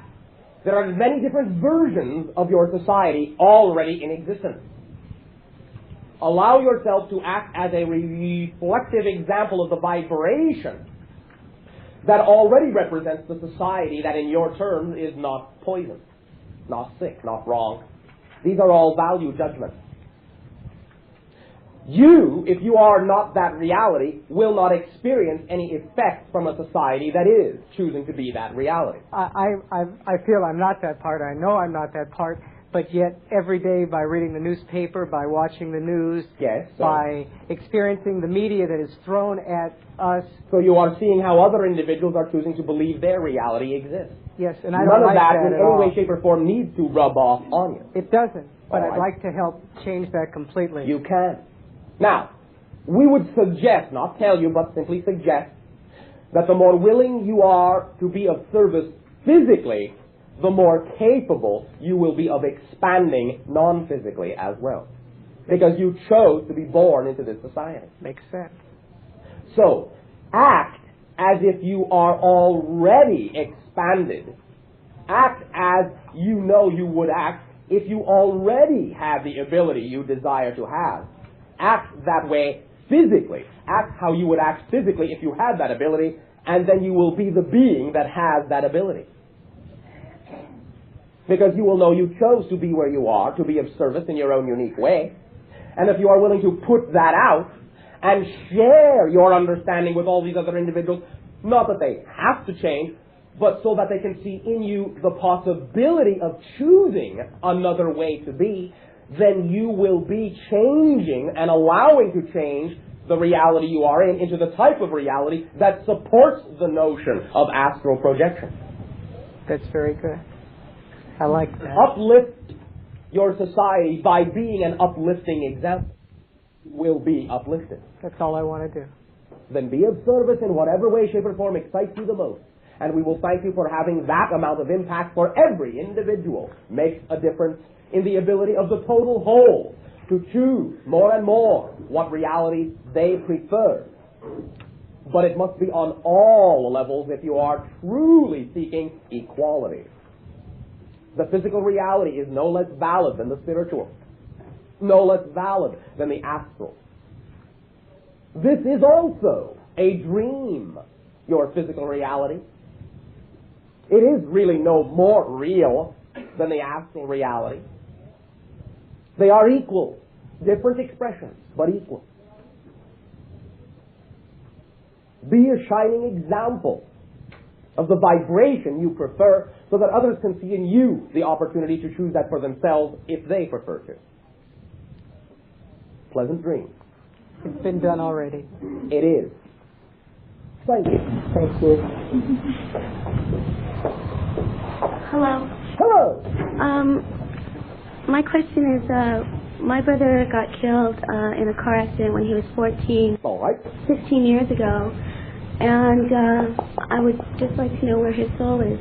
there are many different versions of your society already in existence. Allow yourself to act as a reflective example of the vibration that already represents the society that in your terms is not poison, not sick, not wrong. These are all value judgments. You, if you are not that reality, will not experience any effect from a society that is choosing to be that reality. I feel I'm not that part. I know I'm not that part. But yet, every day, by reading the newspaper, by watching the news, by experiencing the media that is thrown at us. So you are seeing how other individuals are choosing to believe their reality exists. Yes, and I don't like that in any way, shape, or form needs to rub off on you. It doesn't, but I'd like to help change that completely. You can. Now, we would suggest, not tell you, but simply suggest, that the more willing you are to be of service physically, the more capable you will be of expanding non-physically as well. Because you chose to be born into this society. Makes sense. So, act as if you are already expanded. Act as you know you would act if you already have the ability you desire to have. Act that way physically. Act how you would act physically if you had that ability, and then you will be the being that has that ability. Because you will know you chose to be where you are, to be of service in your own unique way. And if you are willing to put that out and share your understanding with all these other individuals, not that they have to change, but so that they can see in you the possibility of choosing another way to be, then you will be changing and allowing to change the reality you are in into the type of reality that supports the notion of astral projection. That's very good. I like that. Uplift your society by being an uplifting example. Will be uplifted. That's all I want to do. Then be of service in whatever way, shape, or form excites you the most. And we will thank you for having that amount of impact for every individual. Makes a difference in the ability of the total whole to choose more and more what reality they prefer. but it must be on all levels if you are truly seeking equality. The physical reality is no less valid than the spiritual, no less valid than the astral. This is also a dream, your physical reality. It is really no more real than the astral reality. They are equal, different expressions, but equal. Be a shining example of the vibration you prefer so that others can see in you the opportunity to choose that for themselves if they prefer to. Pleasant dreams. It's been done already. It is. Thank you. Thank you. Hello. Hello. My question is, my brother got killed in a car accident when he was 14. All right. 15 years ago. And I would just like to know where his soul is.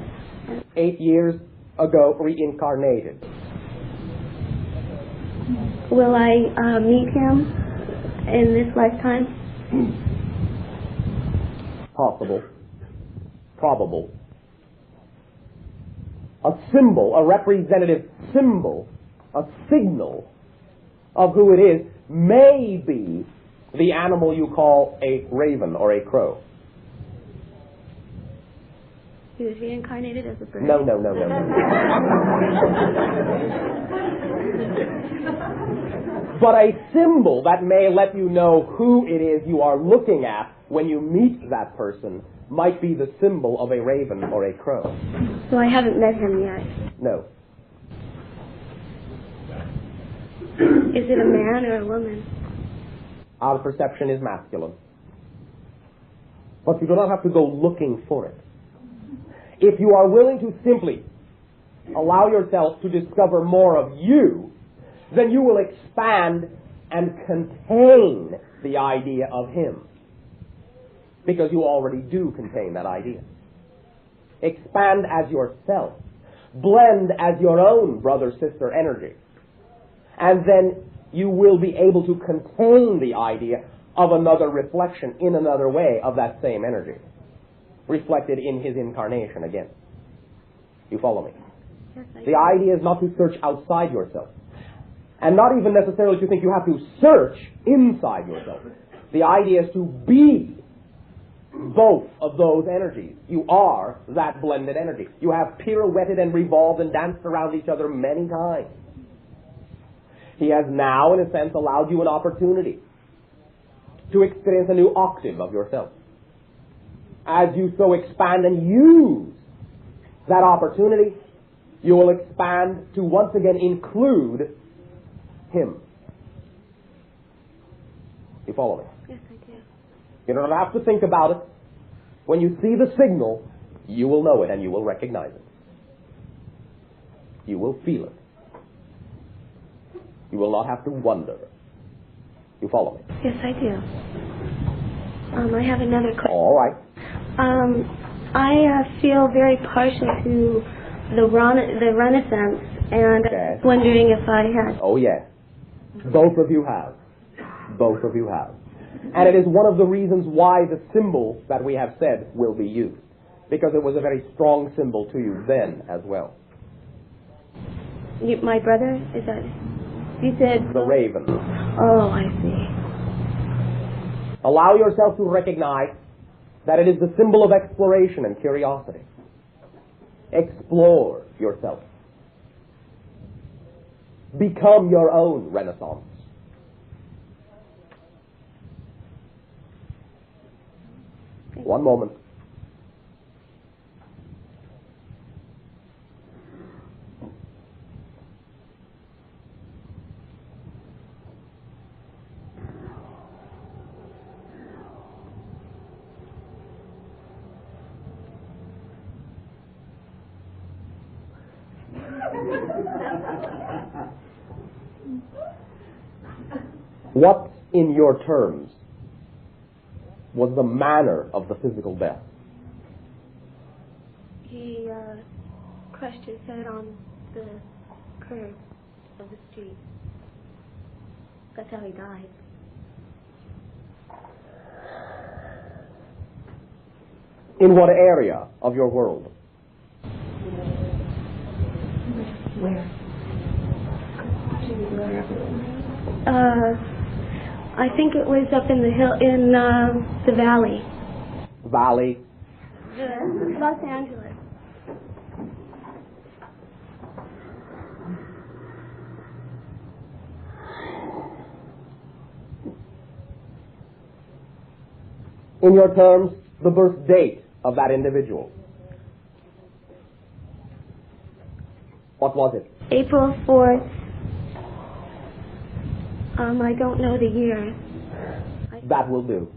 8 years ago, reincarnated. Will I meet him in this lifetime? Possible. Probable. A symbol, a representative symbol, a signal of who it is may be the animal you call a raven or a crow. He was reincarnated as a bird? No. But a symbol that may let you know who it is you are looking at when you meet that person might be the symbol of a raven or a crow. So I haven't met him yet. No. Is it a man or a woman? Our perception is masculine. But you do not have to go looking for it. If you are willing to simply allow yourself to discover more of you, then you will expand and contain the idea of him. Because you already do contain that idea. Expand as yourself. Blend as your own brother-sister energy. And then you will be able to contain the idea of another reflection in another way of that same energy. Reflected in his incarnation again. You follow me? Yes, I do. The idea is not to search outside yourself. And not even necessarily to think you have to search inside yourself. The idea is to be both of those energies. You are that blended energy. You have pirouetted and revolved and danced around each other many times. He has now, in a sense, allowed you an opportunity to experience a new octave of yourself. As you so expand and use that opportunity, you will expand to once again include him. You follow me? Yes, I do. You don't have to think about it. When you see the signal, you will know it and you will recognize it. You will feel it. You will not have to wonder. You follow me? Yes, I do. I have another question. All right. I feel very partial to the Renaissance, and I was wondering if I had... Oh, yes. Both of you have. Both of you have. And it is one of the reasons why the symbol that we have said will be used. Because it was a very strong symbol to you then as well. My brother? Is that... You said... The raven. Oh, I see. Allow yourself to recognize that it is the symbol of exploration and curiosity. Explore yourself. Become your own Renaissance. One moment. What, in your terms, was the manner of the physical death? He crushed his head on the curb of the street. That's how he died. In what area of your world? Where? I think it was up in the hill, in the valley. Valley. Los Angeles. In your terms, the birth date of that individual. What was it? April 4th. I don't know the year. That will do.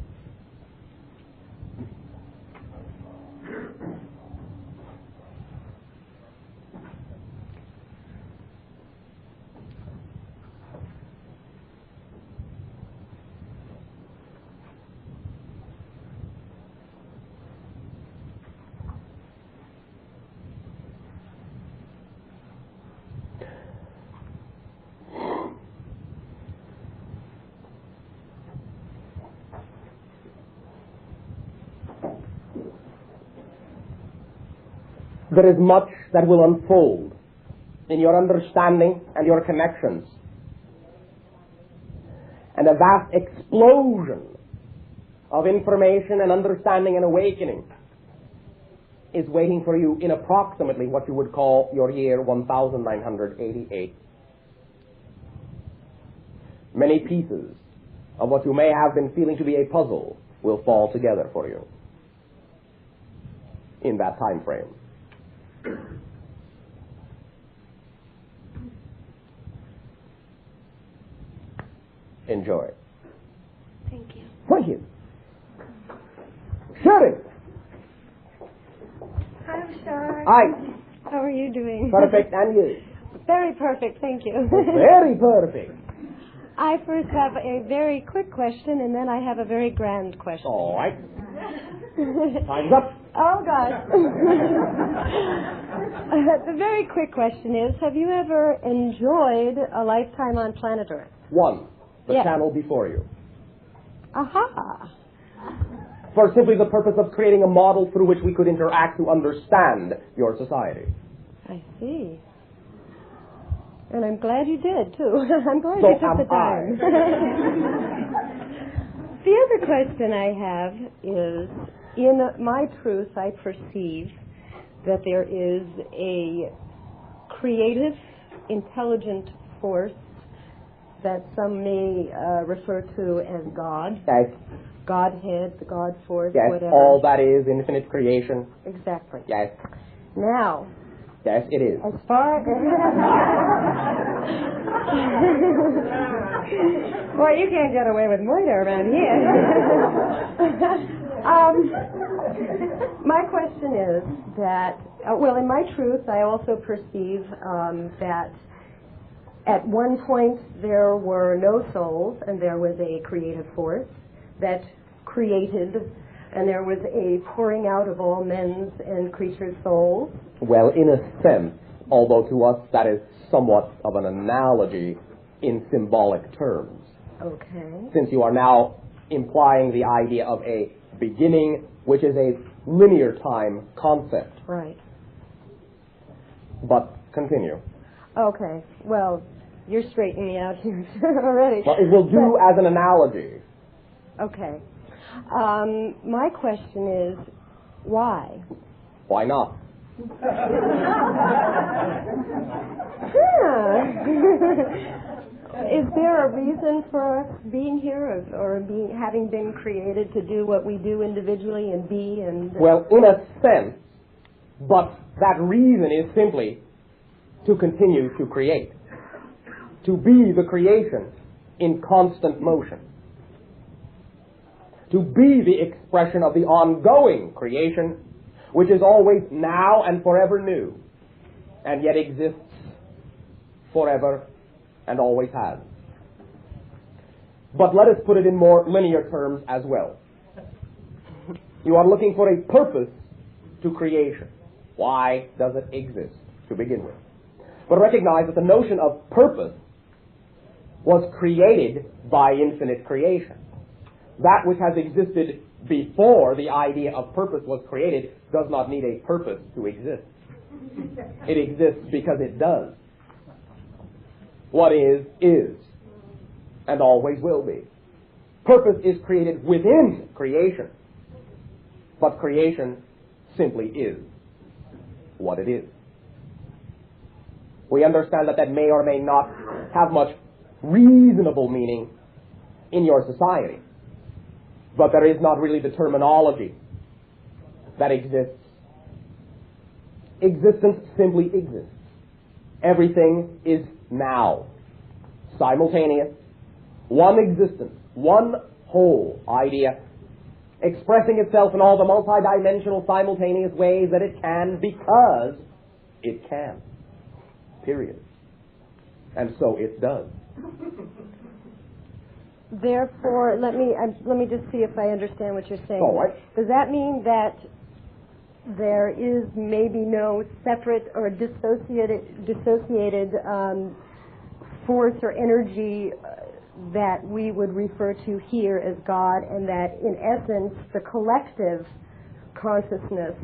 There is much that will unfold in your understanding and your connections. And a vast explosion of information and understanding and awakening is waiting for you in approximately what you would call your year 1988. Many pieces of what you may have been feeling to be a puzzle will fall together for you in that time frame. Enjoy. Thank you. Thank you. Sherry. Hi, Bashar. Hi. How are you doing? Perfect, and you? Very perfect, thank you. Very perfect. I first have a very quick question, and then I have a very grand question. All right. Time's up. Oh, gosh. The very quick question is, have you ever enjoyed a lifetime on planet Earth? One, the Yes. channel before you. Aha. For simply the purpose of creating a model through which we could interact to understand your society. I see. And I'm glad you did, too. I'm glad So you took am the time. The other question I have is, in my truth, I perceive that there is a creative, intelligent force that some may refer to as God. Yes. Godhead, the God force, Yes. whatever. All that is infinite creation. Exactly. Yes. Now, Yes, it is. as far as... Boy, you can't get away with murder around here. My question is that, well, in my truth, I also perceive that at one point there were no souls and there was a creative force that created, and there was a pouring out of all men's and creatures' souls. Well, in a sense, although to us that is somewhat of an analogy in symbolic terms. Okay. Since you are now implying the idea of a beginning, which is a linear time concept. Right. But continue. Okay. Well, you're straightening me out here already. Well, it will do as an analogy. Okay. My question is, why? Why not? Is there a reason for us being here, or having been created to do what we do individually and be and... Well, in a sense, but that reason is simply to continue to create. To be the creation in constant motion. To be the expression of the ongoing creation, which is always now and forever new, and yet exists forever and always has. But let us put it in more linear terms as well. You are looking for a purpose to creation. Why does it exist to begin with? But recognize that the notion of purpose was created by infinite creation. That which has existed before the idea of purpose was created does not need a purpose to exist. It exists because it does. What is, and always will be. Purpose is created within creation, but creation simply is what it is. We understand that may or may not have much reasonable meaning in your society, but there is not really the terminology that exists. Existence simply exists. Everything is now, simultaneous, one existence, one whole idea, expressing itself in all the multidimensional simultaneous ways that it can because it can. Period. And so it does. Therefore, let me just see if I understand what you're saying. All right. Does that mean that there is maybe no separate or dissociated force or energy that we would refer to here as God, and that in essence the collective consciousness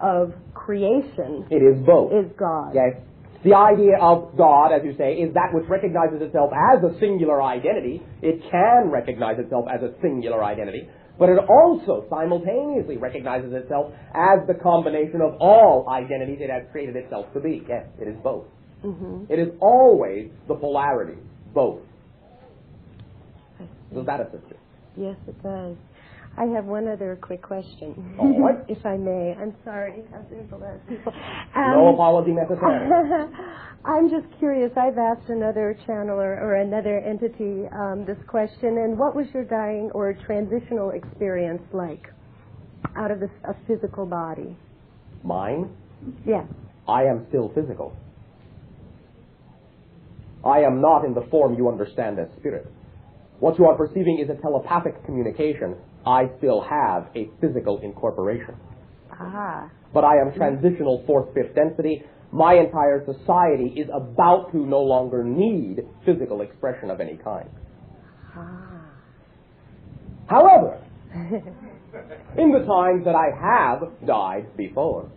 of creation it is both. Is God. Yes. The idea of God, as you say, is that which recognizes itself as a singular identity. It can recognize itself as a singular identity, but it also simultaneously recognizes itself as the combination of all identities it has created itself to be. Yes, it is both. Mm-hmm. It is always the polarity, both. Does that assist you? Yes, it does. I have one other quick question, all right. If I may. I'm sorry, there's a lot of people. No apology necessary. I'm just curious. I've asked another channeler or another entity this question, and what was your dying or transitional experience like out of a physical body? Mine? Yes. I am still physical. I am not in the form you understand as spirit. What you are perceiving is a telepathic communication. I still have a physical incorporation. Ah. But I am transitional fourth-fifth density. My entire society is about to no longer need physical expression of any kind. Ah. However, in the times that I have died before,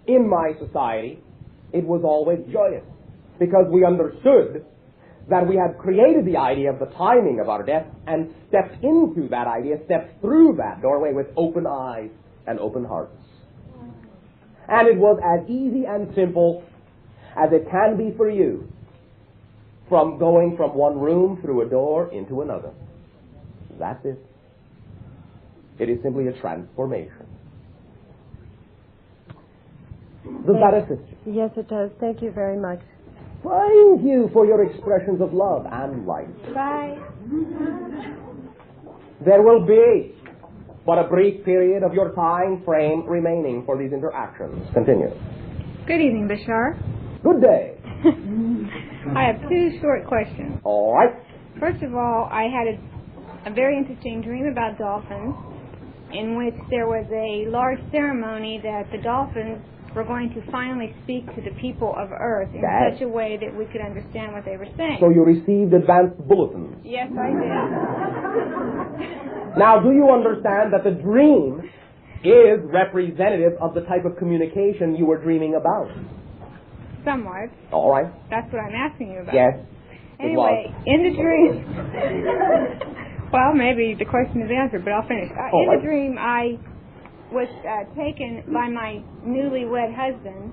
in my society, it was always joyous, because we understood that we had created the idea of the timing of our death and stepped into that idea, stepped through that doorway with open eyes and open hearts. And it was as easy and simple as it can be for you, from going from one room through a door into another. That's it. It is simply a transformation. Does that assist you? Yes, it does. Thank you very much. Thank you for your expressions of love and light. Bye. There will be but a brief period of your time frame remaining for these interactions. Continue. Good evening, Bashar. Good day. I have two short questions. All right. First of all, I had a very interesting dream about dolphins, in which there was a large ceremony that the dolphins were going to finally speak to the people of Earth in such a way that we could understand what they were saying. So you received advanced bulletins? Yes, I did. Now, do you understand that the dream is representative of the type of communication you were dreaming about? Somewhat. All right. That's what I'm asking you about. Yes. Anyway, in the dream... well, maybe the question is answered, but I'll finish. In the dream, I was taken by my newlywed husband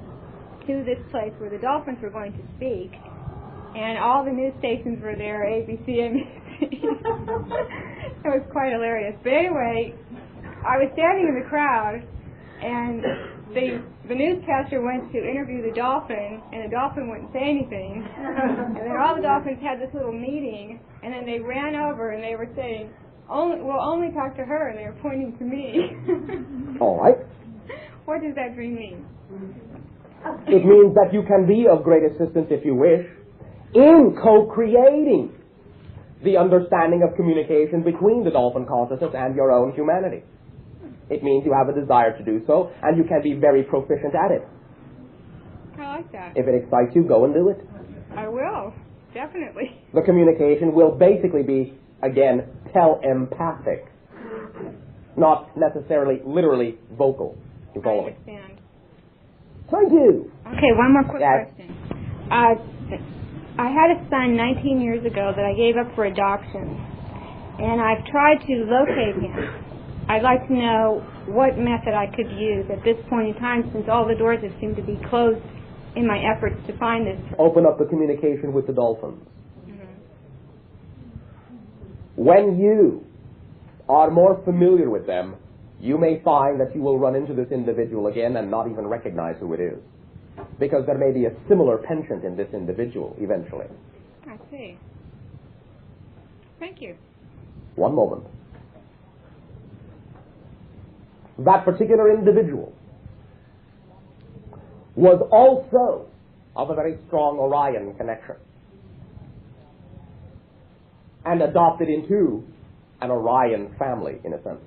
to this place where the dolphins were going to speak, and all the news stations were there, ABC, NBC. It was quite hilarious. But anyway, I was standing in the crowd, and the newscaster went to interview the dolphin, and the dolphin wouldn't say anything. And then all the dolphins had this little meeting, and then they ran over and they were saying, we'll only talk to her, and they were pointing to me. All right. What does that dream mean? It means that you can be of great assistance, if you wish, in co-creating the understanding of communication between the dolphin consciousness and your own humanity. It means you have a desire to do so, and you can be very proficient at it. I like that. If it excites you, go and do it. I will, definitely. The communication will basically be, again, telepathic. not necessarily literally vocal. You follow me? understand. Thank you. Okay, one more quick Yes. question. I had a son 19 years ago that I gave up for adoption, and I've tried to locate him. I'd like to know what method I could use at this point in time, since all the doors have seemed to be closed in my efforts to find this person. Open up the communication with the dolphins. When you are more familiar with them, you may find that you will run into this individual again and not even recognize who it is, because there may be a similar penchant in this individual eventually. I see. Thank you. One moment. That particular individual was also of a very strong Orion connection and adopted into an Orion family, in a sense.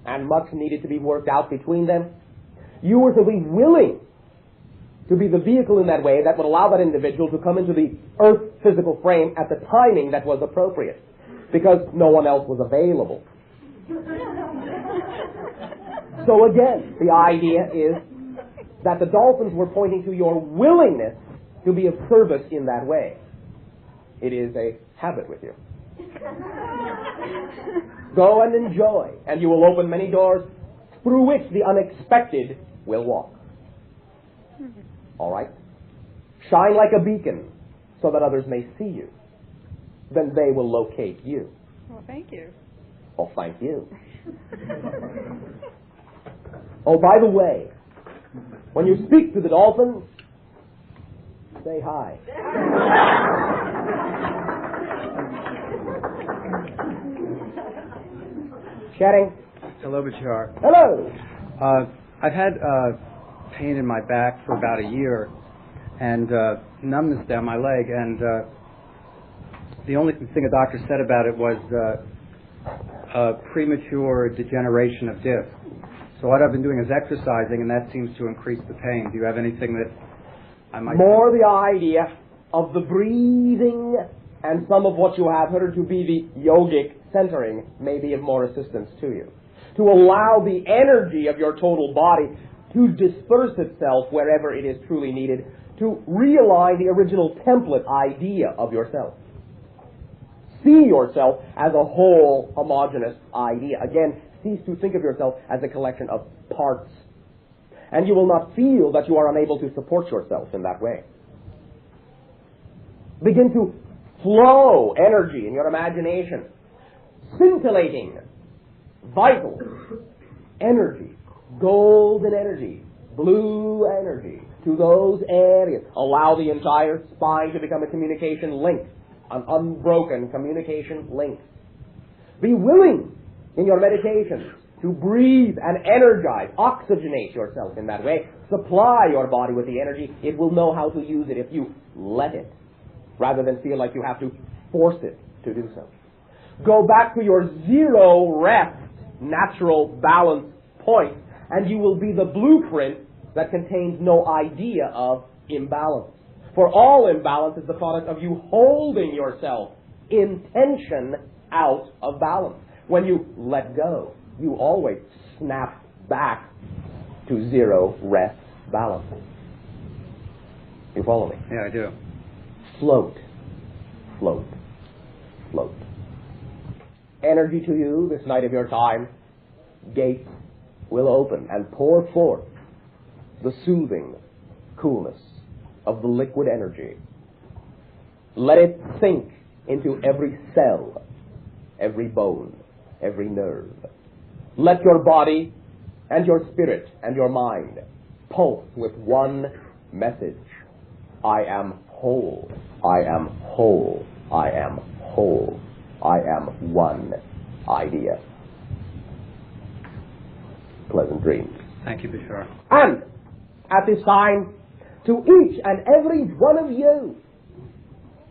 And much needed to be worked out between them. You were to be willing to be the vehicle in that way that would allow that individual to come into the earth physical frame at the timing that was appropriate, because no one else was available. So again, the idea is that the dolphins were pointing to your willingness to be of service in that way. It is a habit with you. Go and enjoy, and you will open many doors through which the unexpected will walk. All right? Shine like a beacon so that others may see you. Then they will locate you. Well, thank you. Oh, thank you. Oh, by the way, when you speak to the dolphins, say hi. Chatting. Hello, Bashar. Hello. I've had pain in my back for about a year and numbness down my leg, and the only thing a doctor said about it was premature degeneration of disc. So what I've been doing is exercising, and that seems to increase the pain. Do you have anything that I might... More the idea of the breathing and some of what you have heard to be the yogic centering may be of more assistance to you. To allow the energy of your total body to disperse itself wherever it is truly needed, to realign the original template idea of yourself. See yourself as a whole, homogeneous idea. Again, cease to think of yourself as a collection of parts. And you will not feel that you are unable to support yourself in that way. Begin to flow energy in your imagination. Scintillating, vital energy, golden energy, blue energy to those areas. Allow the entire spine to become a communication link, an unbroken communication link. Be willing in your meditation to breathe and energize, oxygenate yourself in that way. Supply your body with the energy. It will know how to use it if you let it, rather than feel like you have to force it to do so. Go back to your zero rest, natural balance point, and you will be the blueprint that contains no idea of imbalance. For all imbalance is the product of you holding yourself in tension out of balance. When you let go, you always snap back to zero rest balance. You follow me? Yeah, I do. Float, float, float. Energy to you this night of your time. Gates will open and pour forth the soothing coolness of the liquid energy. Let it sink into every cell, every bone, every nerve. Let your body and your spirit and your mind pulse with one message. I am whole. I am whole. I am whole. I am one idea. Pleasant dreams. Thank you, Bashar. And at this time, to each and every one of you,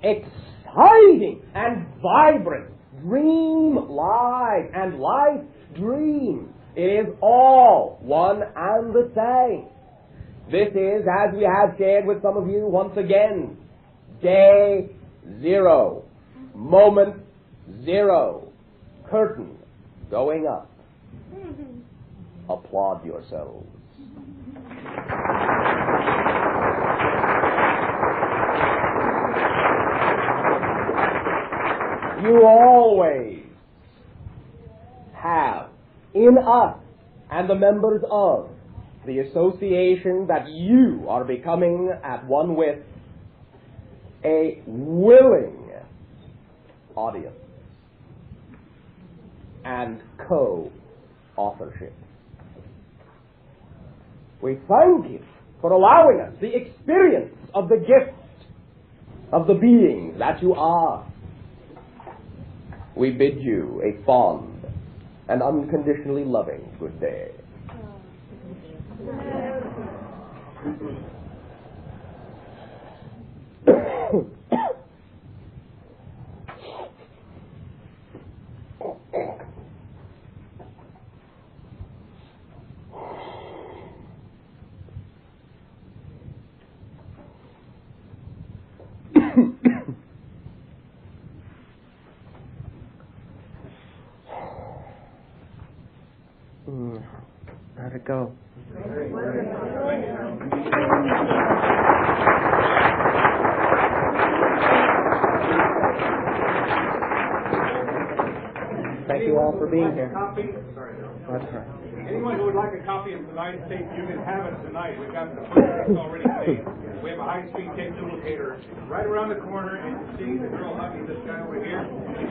exciting and vibrant dream life and life dream. It is all one and the same. This is, as we have shared with some of you once again, day zero, moment zero, curtain going up. Applaud yourselves. You always have in us and the members of the association that you are becoming at one with a willing audience and co-authorship. We thank you for allowing us the experience of the gift of the beings that you are. We bid you a fond and unconditionally loving good day. How'd it go? Thank you all for being here. That's right. Anyone who would like a copy of tonight's tape, you can have it tonight. We've got the first already saved. We have a high-speed tape duplicator right around the corner, and you see the girl hugging this guy over here.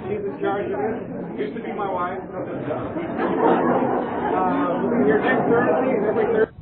She's in charge of this. Used to be my wife. We'll be here next Thursday and every Thursday.